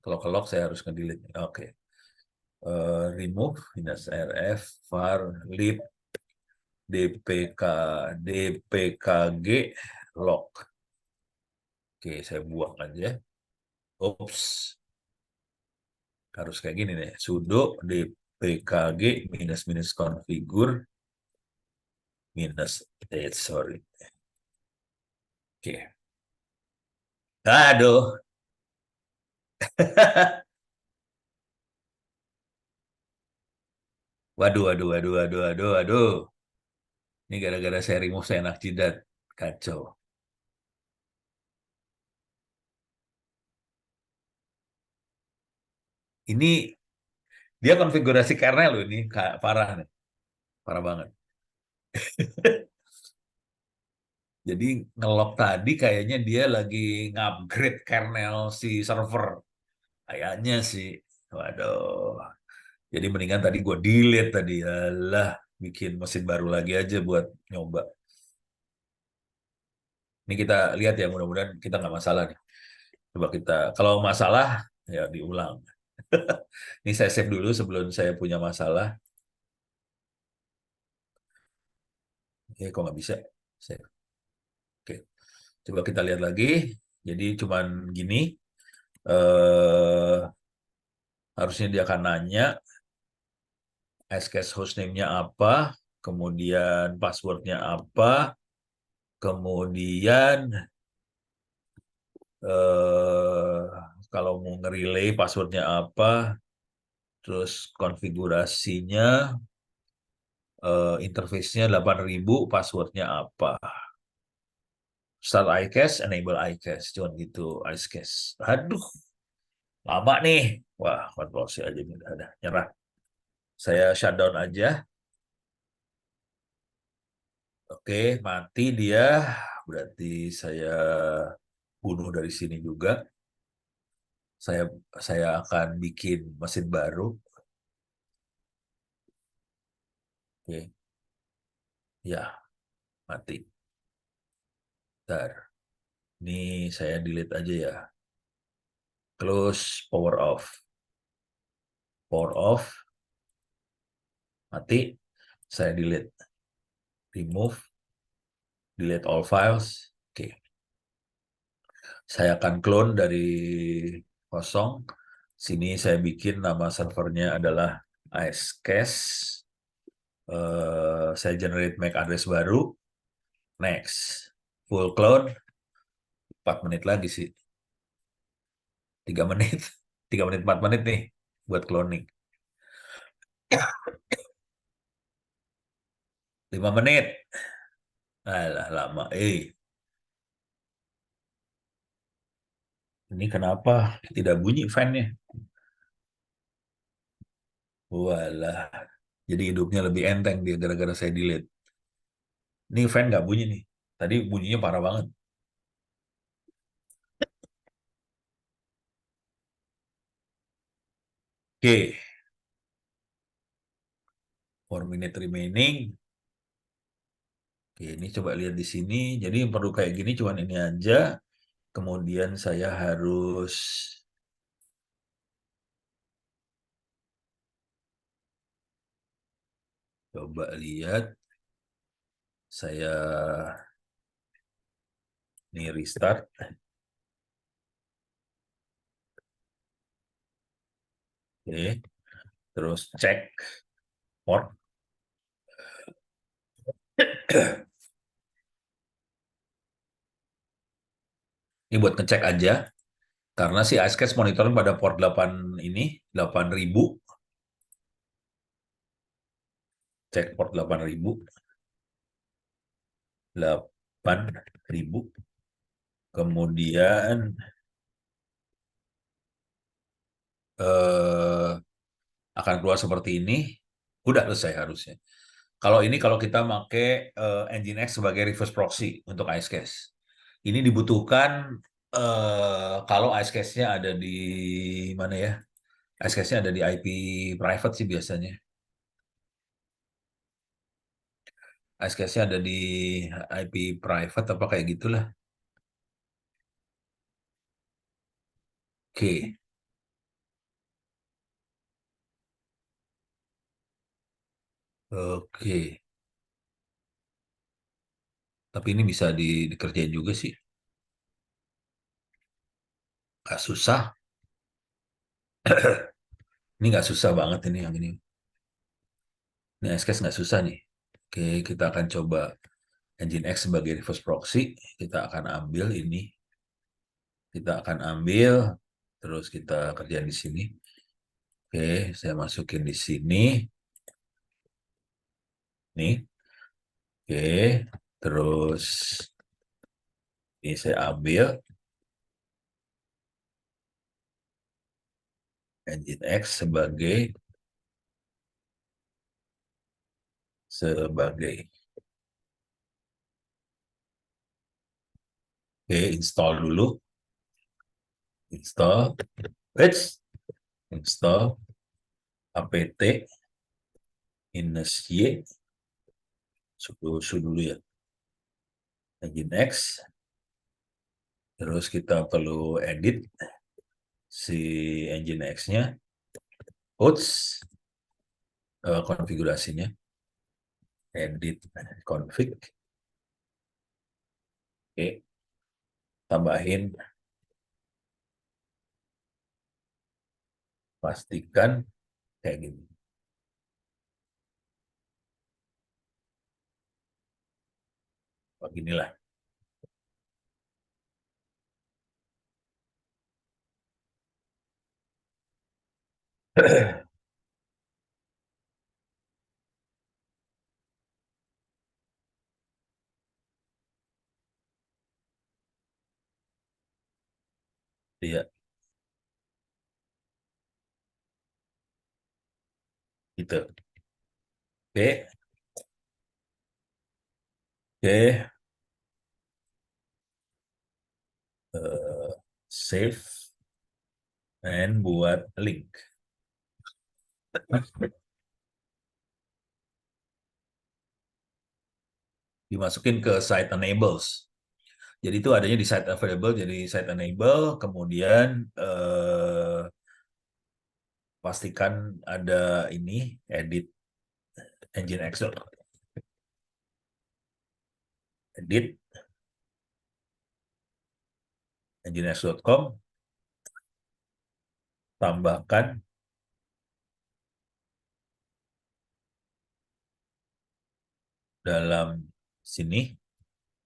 Kalau ke lock saya harus nge-delete. Oke. Remove, minus rf, var, lib, dpk, dpkg, lock. Oke, saya buang aja. Oops, harus kayak gini nih. Sudo dpkg minus minus configure minus sorry. Oke. Aduh. Waduh, waduh, waduh, waduh, waduh, waduh. Ini gara-gara saya remove saya enak jidat. Kacau. Ini dia konfigurasi kernel loh ini. Parah nih. Parah banget. Jadi ngelok tadi kayaknya dia lagi ngupgrade kernel si server. Kayaknya sih. Waduh. Jadi mendingan tadi gue delete tadi. Alah, bikin mesin baru lagi aja buat nyoba. Ini kita lihat ya, mudah-mudahan kita nggak masalah nih. Coba kita, kalau masalah ya diulang. Ini saya save dulu sebelum saya punya masalah. Kok nggak bisa? Save. Oke, coba kita lihat lagi. Jadi cuman gini. Eh, harusnya dia akan nanya Hashcash hostname-nya apa, kemudian passwordnya apa, kemudian eh, kalau mau nge-relay passwordnya apa, terus konfigurasinya, interface-nya 8.000, passwordnya apa. Start iCache, enable iCache, cuman gitu iCache. Aduh, lama nih. Wah, Ctrl C aja nih, udah nyerah. Saya shutdown aja. Oke, mati dia. Berarti saya bunuh dari sini juga. Saya saya akan bikin mesin baru. Oke, ya mati. Bentar. Ini saya delete aja ya. Close, power off. Power off, mati. Saya delete. Remove, delete all files. Oke. Saya akan clone dari kosong. Sini saya bikin nama servernya adalah Icecache. Saya generate MAC address baru. Next. Full clone. 4 menit lagi sih. 3 menit. 3 menit, 4 menit nih buat cloning. 5 menit. Alah, lama. Ini kenapa tidak bunyi fan-nya? Walah. Jadi hidupnya lebih enteng dia gara-gara saya delete. Ini fan nggak bunyi nih. Tadi bunyinya parah banget. Oke, 4 minute remaining. Oke, ini coba lihat di sini. Jadi yang perlu kayak gini cuman ini aja. Kemudian saya harus coba lihat. Saya ini restart. Oke, terus cek port. Ini buat ngecek aja. Karena si Icecache monitoring pada port 8 ini, 8.000. Cek port 8.000. 8.000. Kemudian eh, akan keluar seperti ini. Udah selesai harusnya. Kalau kita pakai Nginx sebagai reverse proxy untuk Icecache. Ini dibutuhkan kalau Icecache-nya ada di mana ya? Icecache-nya ada di IP private sih biasanya. Icecache-nya ada di IP private apa kayak gitulah. Oke, oke. Tapi ini bisa dikerjain juga sih. Gak susah. Ini nggak susah banget ini yang ini. Ini Icecache nggak susah nih. Oke, kita akan coba Nginx sebagai reverse proxy. Kita akan ambil ini. Kita akan ambil, terus kita kerjain di sini. Oke, saya masukin di sini. Nih, oke. Terus ini saya ambil Nginx sebagai oke, install dulu. Install. Install apt -y sudo dulu ya. Nginx. Terus kita perlu edit si Nginx-nya. Oops, konfigurasinya. Edit config. Oke, tambahin, pastikan kayak gini. Beginilah. Iya, gitu. Oke, oke. Save and buat link. Dimasukin ke site enables. Jadi itu adanya di site available, jadi site enable, kemudian pastikan ada ini, edit Nginx. Edit nginx.com, tambahkan dalam sini,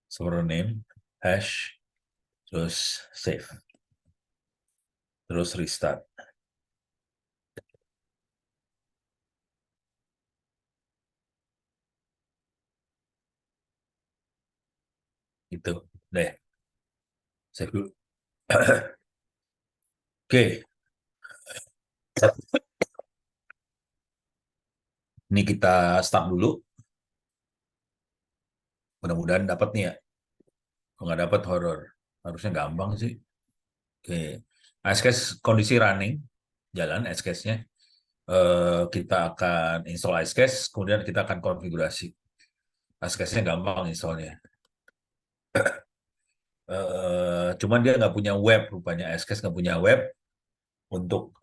server name, hash, terus save, terus restart. Gitu deh, save dulu. Oke, ini kita start dulu. Mudah-mudahan dapat nih ya. Kalau nggak dapat horror, harusnya gampang sih. Oke, Icecache kondisi running, jalan Icecache-nya. Kita akan install Icecache, kemudian kita akan konfigurasi. Icecache-nya gampang installnya. Cuman dia nggak punya web, rupanya Icecache nggak punya web. Untuk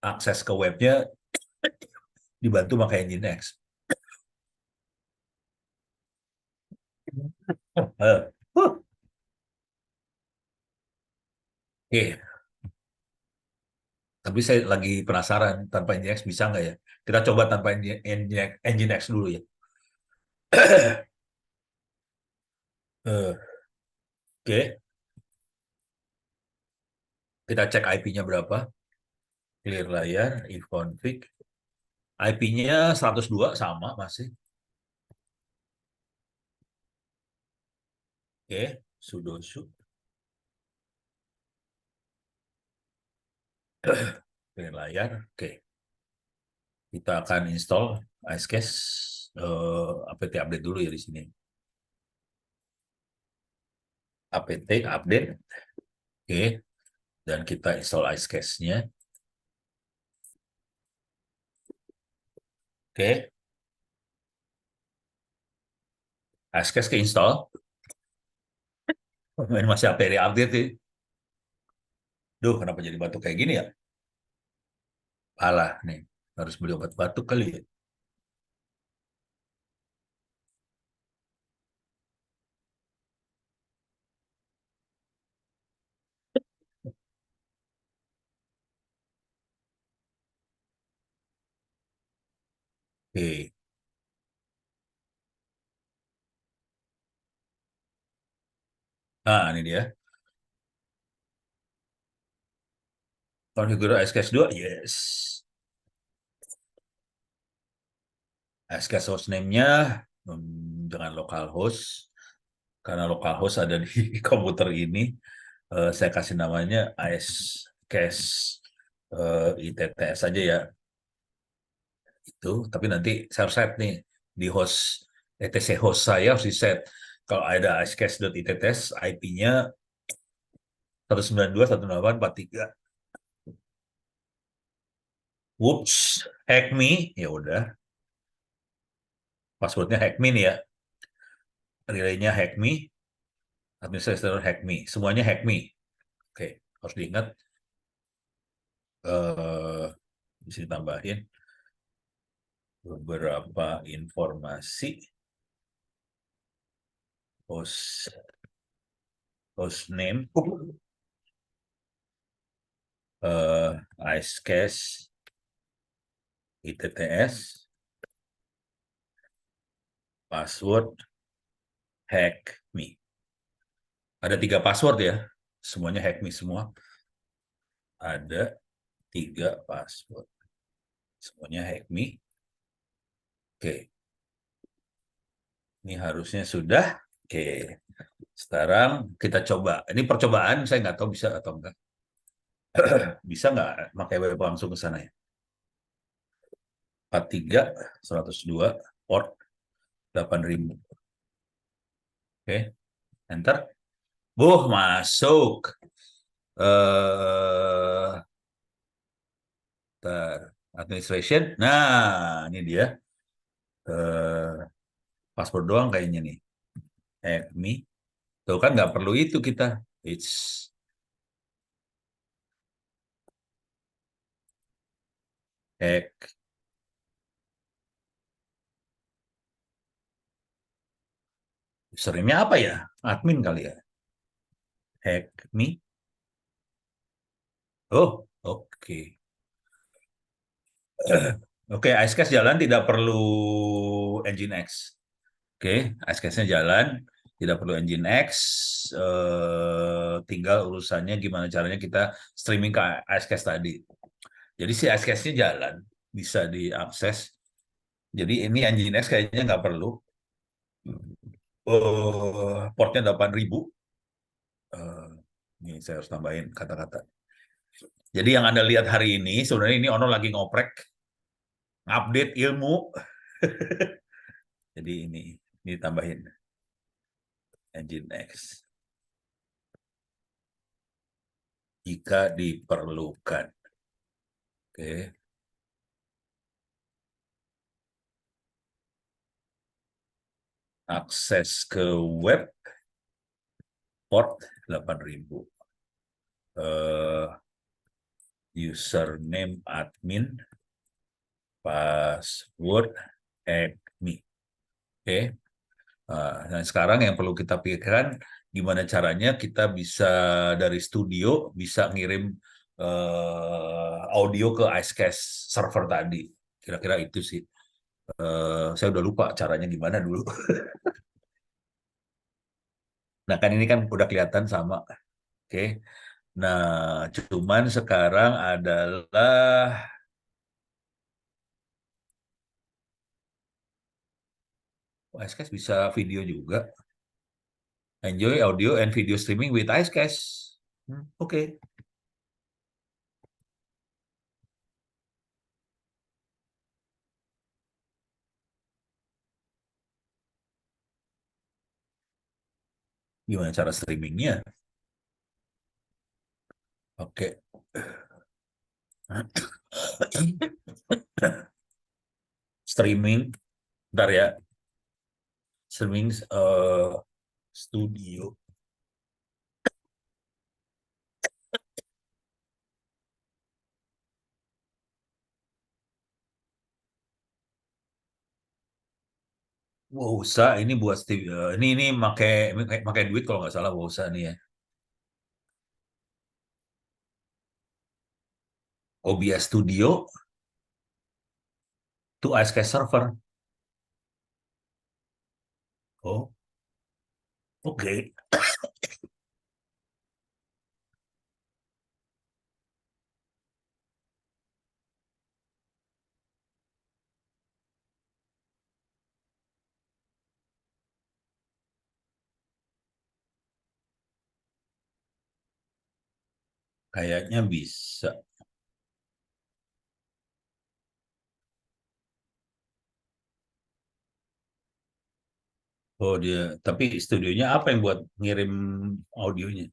akses ke webnya dibantu pakai Nginx. Oke, tapi saya lagi penasaran tanpa Nginx bisa nggak ya? Kita coba tanpa Nginx dulu ya. Eh, Oke, kita cek IP-nya berapa. Clear layar, if config. IP-nya 102 sama masih. Oke, sudo su. Pilih layar, oke. Kita akan install Icecast, apt update dulu ya di sini. Apt update, oke. Dan kita install Icecast-nya. Oke, Icecast ke install. Ini masih apt update sih. Duh, kenapa jadi batuk kayak gini ya? Alah, nih. Harus beli obat batuk kali ya. Oke. Nah, ini dia. Konfigurasi Icecast 2, yes. Icecast hostname-nya dengan localhost. Karena localhost ada di komputer ini, saya kasih namanya Icecast ITTS aja ya. Itu, tapi nanti saya harus set nih di host etc host saya harus di set. Kalau ada icecast.ittts, IP-nya 192.168.43. Whoops, hack me, ya udah. Passwordnya hack me nih ya. Relay-nya hack me, administrator hack me, semuanya hack me. Oke, harus diingat. Bisa ditambahin beberapa informasi. Host name, Icecast ITTS, password hack me. Ada 3 password ya, semuanya hack me semua. Ada 3 password, semuanya hack me. Oke, ini harusnya sudah. Oke, sekarang kita coba. Ini percobaan, saya nggak tahu bisa atau enggak. Bisa nggak pakai web langsung ke sana ya? 43 102 port 8000. Oke, enter. Masuk. Eh, administration. Nah, ini dia. Eh, password doang kayaknya nih. Me. Tuh kan nggak perlu itu kita. It's hack. Username-nya apa ya? Admin kali ya. Hack me. Oh, oke. Oke, Icecast jalan tidak perlu Nginx. Oke, Icecast-nya jalan, tidak perlu Nginx. Tinggal urusannya gimana caranya kita streaming ke Icecast tadi. Jadi si Icecast-nya jalan, bisa diakses. Jadi ini Nginx kayaknya nggak perlu. Portnya 8000. Ini saya harus tambahin kata-kata. Jadi yang Anda lihat hari ini, sebenarnya ini Ono lagi ngoprek, update ilmu. Jadi ini tambahin Nginx jika diperlukan. Oke. Akses ke web port 8000. Username admin, password admin. Oke. Nah, sekarang yang perlu kita pikirkan gimana caranya kita bisa dari studio bisa ngirim audio ke Icecast server tadi. Kira-kira itu sih. Saya udah lupa caranya gimana dulu. Nah, kan ini kan udah kelihatan sama. Oke. Nah, cuman sekarang adalah Icecast bisa video juga. Enjoy audio and video streaming with Icecast. Oke. Gimana cara streamingnya? Oke. Streaming, bentar ya. Streaming studio. Wosa ini buat ini pakai duit kalau nggak salah Wosa nih ya. OBS Studio to Icecast server. Oh, oke. Kayaknya bisa. Oh dia, tapi studionya apa yang buat ngirim audionya?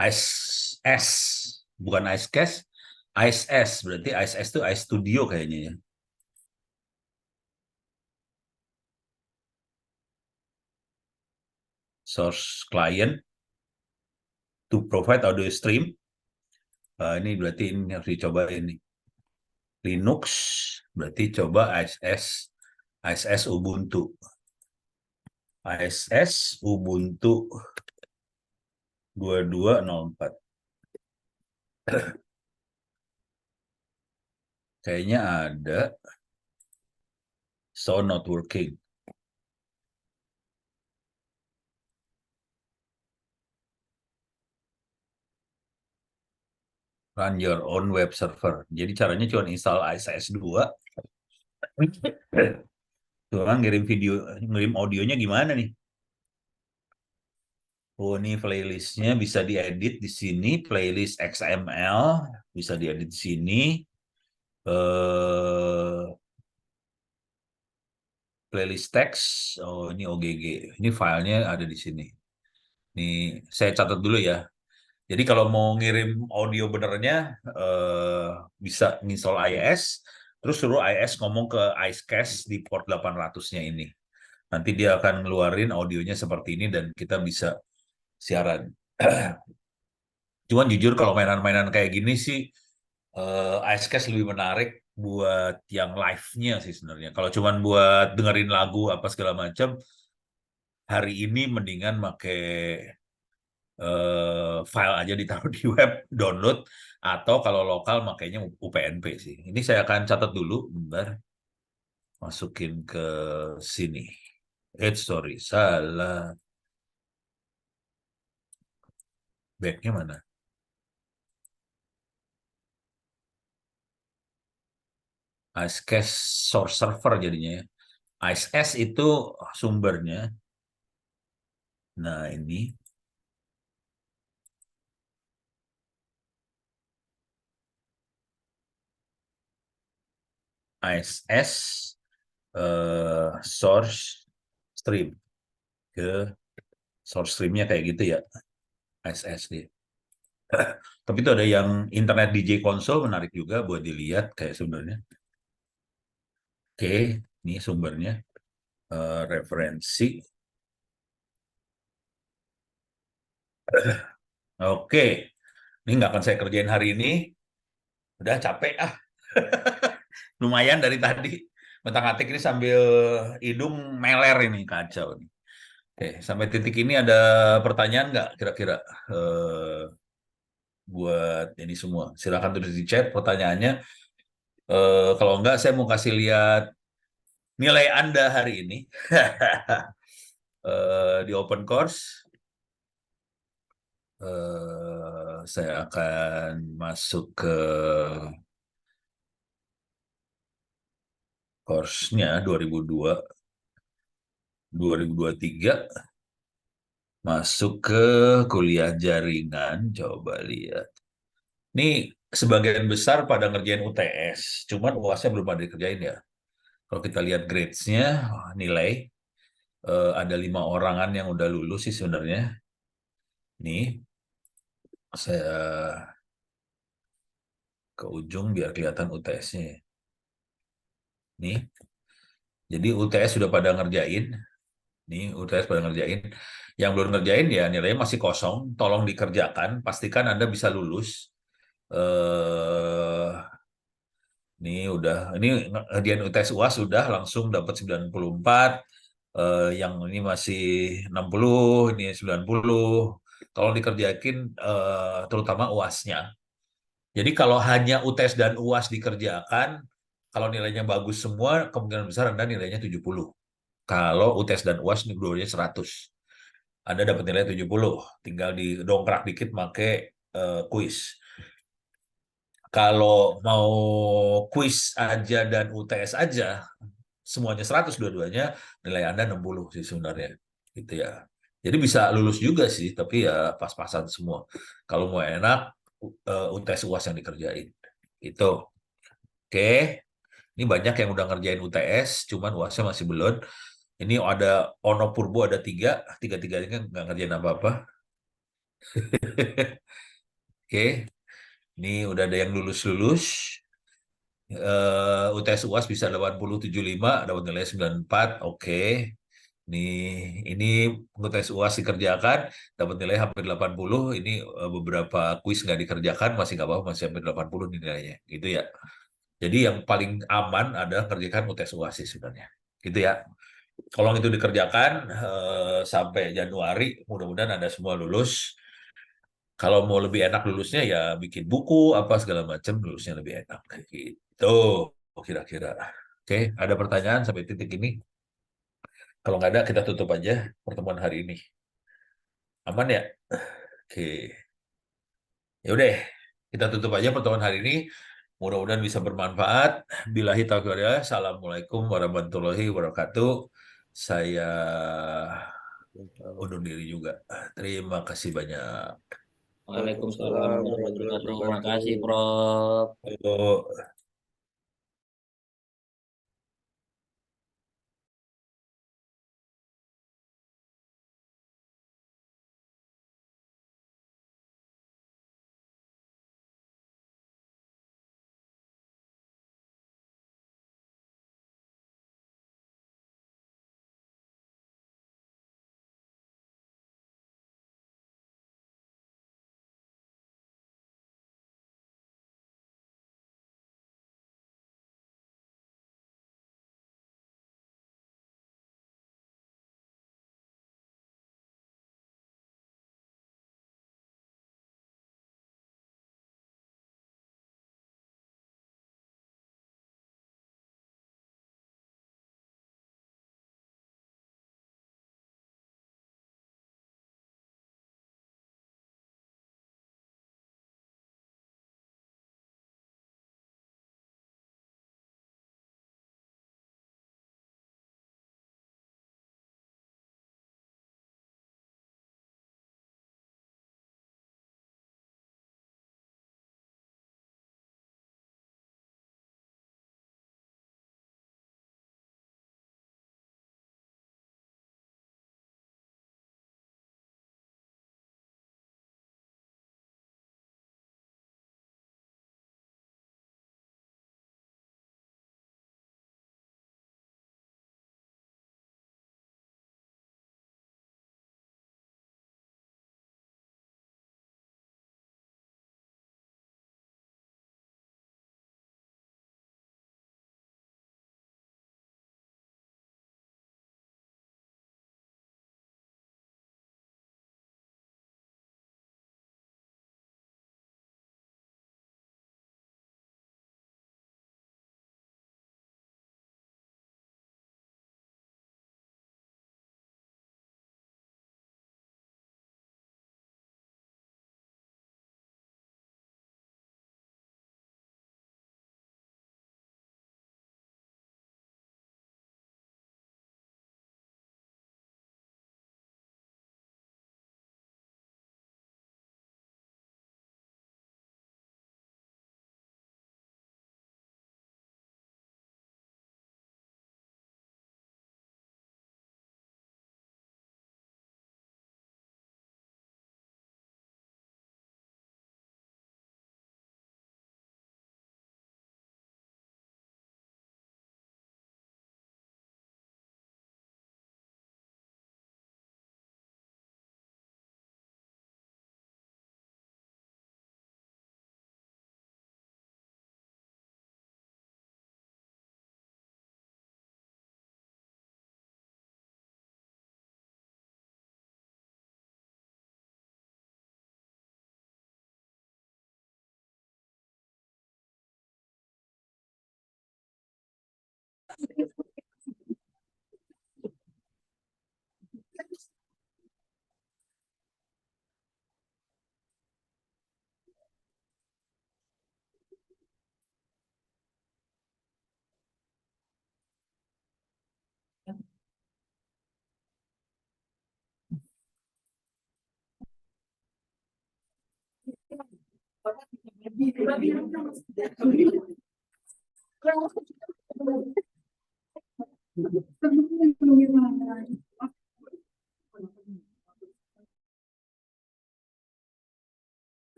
Ice S, bukan Icecast, Ice S. Berarti Ice S itu Ice Studio kayaknya ya. Source client to provide audio stream. Ini berarti ini harus dicoba ini. Linux, berarti coba ISS Ubuntu. ISS Ubuntu 2204. Kayaknya ada. So not working. Run your own web server. Jadi caranya cuma install ISS 2. Cuma ngirim audionya gimana nih? Oh, ini playlistnya bisa diedit di sini, playlist XML bisa diedit di sini. Eh, playlist text, oh ini OGG, ini filenya ada di sini. Ini saya catat dulu ya. Jadi kalau mau ngirim audio benernya bisa install IIS, terus suruh IIS ngomong ke Icecast di port 800-nya ini. Nanti dia akan ngeluarin audionya seperti ini dan kita bisa siaran. Cuman jujur kalau mainan-mainan kayak gini sih Icecast lebih menarik buat yang live-nya sih sebenarnya. Kalau cuman buat dengerin lagu apa segala macam, hari ini mendingan pakai file aja ditaruh di web, download, atau kalau lokal makanya UPnP sih. Ini saya akan catat dulu, bentar. Masukin ke sini. Sorry, salah. Backnya mana? Icecast source server jadinya ya. IceS itu sumbernya. Nah, ini IceS source stream ke source streamnya kayak gitu ya. IceS dia. Tapi itu ada yang internet DJ console menarik juga buat dilihat kayak sebenarnya. Oke, ini sumbernya. Referensi. Oke, ini nggak akan saya kerjain hari ini. Udah capek ah. Lumayan dari tadi. Ngotak-ngatik ini sambil hidung meler ini kacau nih. Oke, sampai titik ini ada pertanyaan nggak kira-kira buat ini semua? Silakan tulis di chat pertanyaannya. Kalau enggak, saya mau kasih lihat nilai Anda hari ini di open course. saya akan masuk ke course-nya 2023, masuk ke kuliah jaringan, coba lihat. Ini sebagian besar pada ngerjain UTS, cuman UAS-nya belum ada dikerjain ya. Kalau kita lihat grades-nya, nilai, ada 5 orangan yang udah lulus sih sebenarnya. Nih, saya ke ujung biar kelihatan UTS-nya. Nih, jadi UTS sudah pada ngerjain. Nih, UTS pada ngerjain. Yang belum ngerjain ya nilainya masih kosong. Tolong dikerjakan. Pastikan Anda bisa lulus. Eh, ini ngerjain UTS UAS sudah langsung dapat 94. Yang ini masih 60, ini 90. Tolong dikerjakin terutama UASnya. Jadi kalau hanya UTS dan UAS dikerjakan, kalau nilainya bagus semua, kemungkinan besar Anda nilainya 70. Kalau UTS dan UAS ini dua-duanya 100. Anda dapat nilai 70. Tinggal didongkrak dikit pakai kuis. Kalau mau kuis aja dan UTS aja, semuanya 100 dua-duanya, nilai Anda 60 sih sebenarnya. Gitu ya. Jadi bisa lulus juga sih, tapi ya pas-pasan semua. Kalau mau enak, UTS UAS yang dikerjain. Gitu. Oke. Ini banyak yang udah ngerjain UTS, cuman UASnya masih belum. Ini ada Ono Purbo ada tiga-tiganya nggak ngerjain apa-apa. Oke, ini udah ada yang lulus-lulus. UTS UAS bisa 80, 75, dapat nilai 94. Oke. Ini UTS UAS dikerjakan, dapat nilai hampir 80. Ini beberapa kuis nggak dikerjakan, masih nggak apa-apa, masih hampir 80 nih nilainya. Gitu ya. Jadi yang paling aman adalah kerjakan UTS UAS sih sebenarnya. Gitu ya. Kalau itu dikerjakan sampai Januari, mudah-mudahan Anda semua lulus. Kalau mau lebih enak lulusnya ya bikin buku apa segala macam lulusnya lebih enak kayak gitu kira-kira. Oke, ada pertanyaan sampai titik ini? Kalau nggak ada kita tutup aja pertemuan hari ini. Aman ya? Oke. Ya udah, kita tutup aja pertemuan hari ini. Mudah-mudahan bisa bermanfaat. Billahi taufiq wal hidayah. Assalamualaikum warahmatullahi wabarakatuh. Saya undur diri juga. Terima kasih banyak. Waalaikumsalam Waalaikumsalam warahmatullahi warahmatullahi wabarakatuh. Makasih, wabarakatuh. Prof. Halo.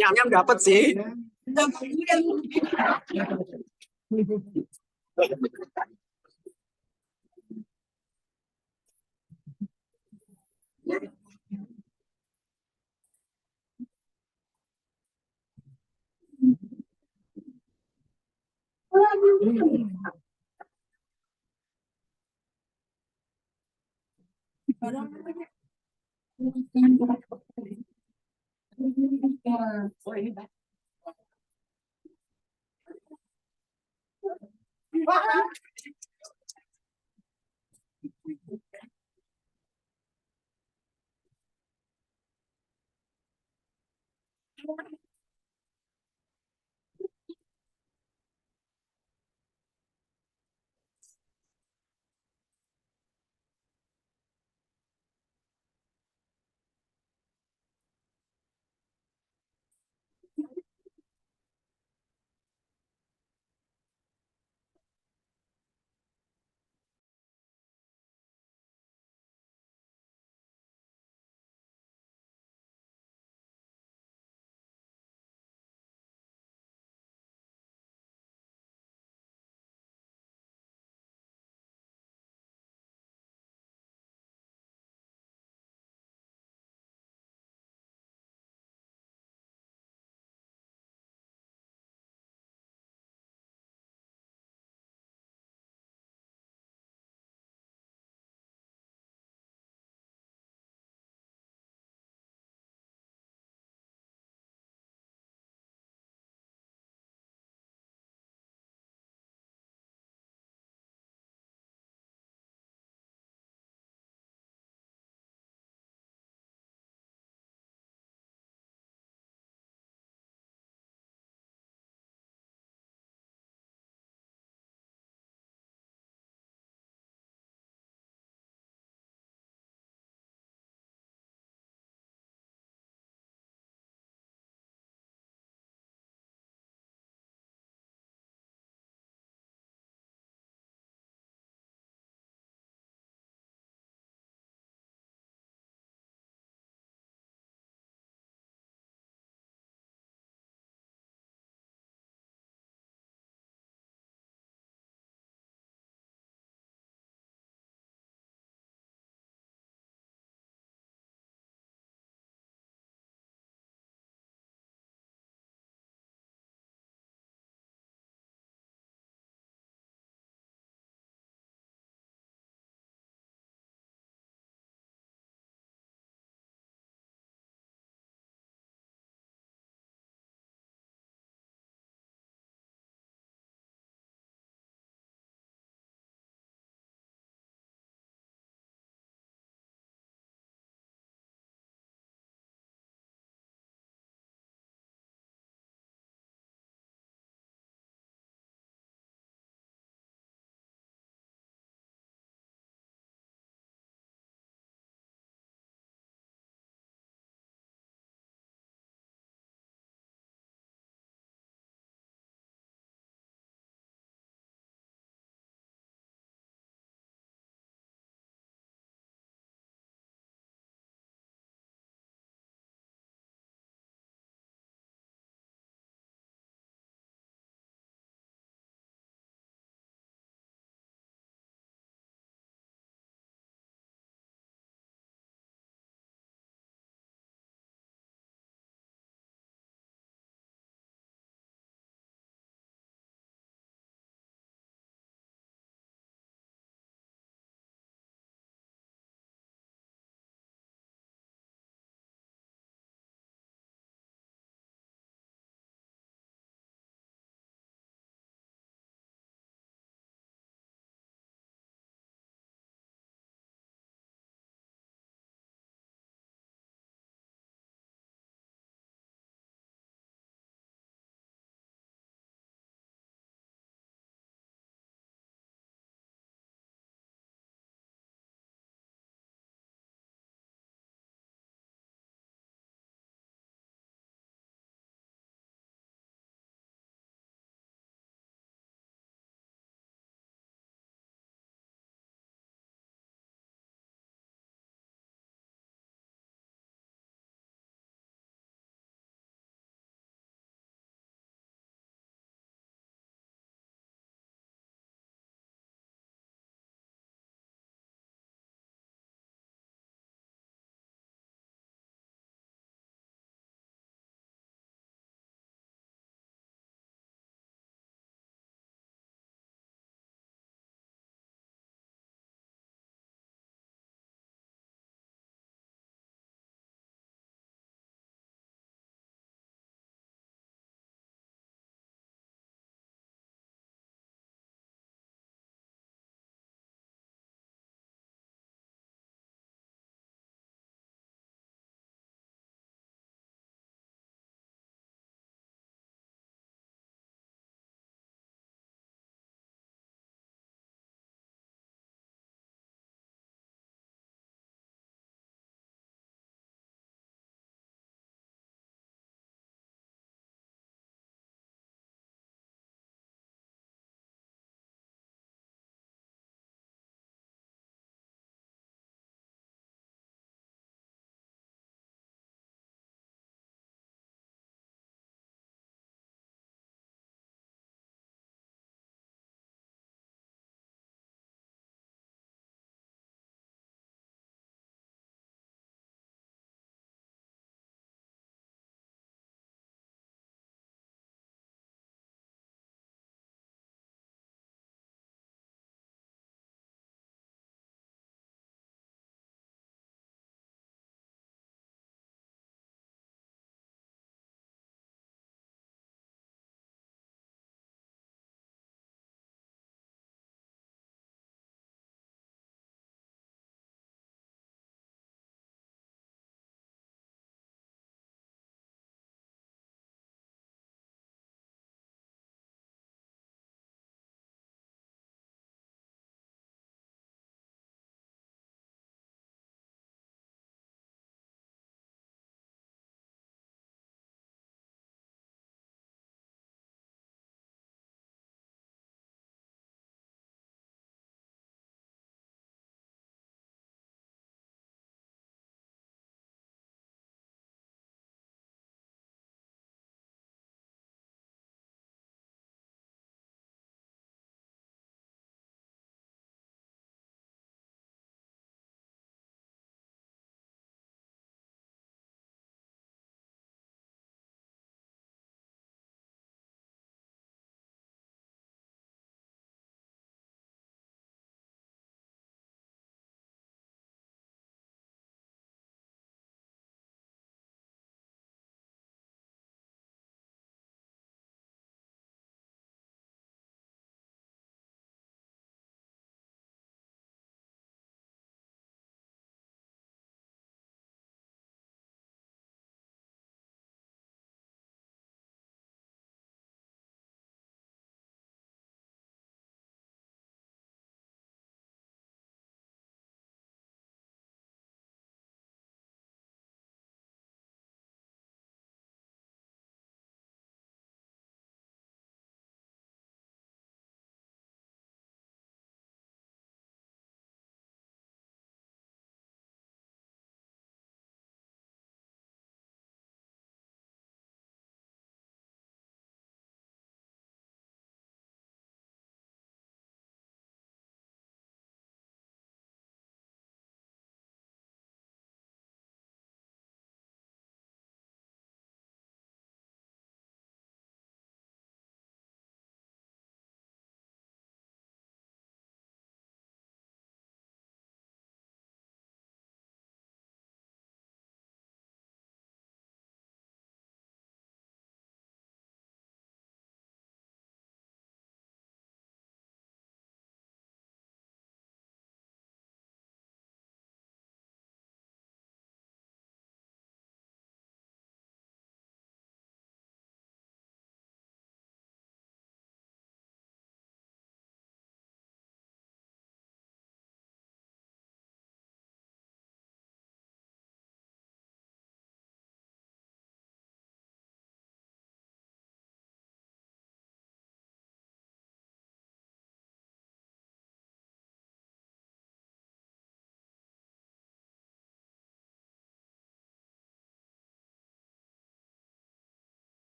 Nyam-nyam dapat sih.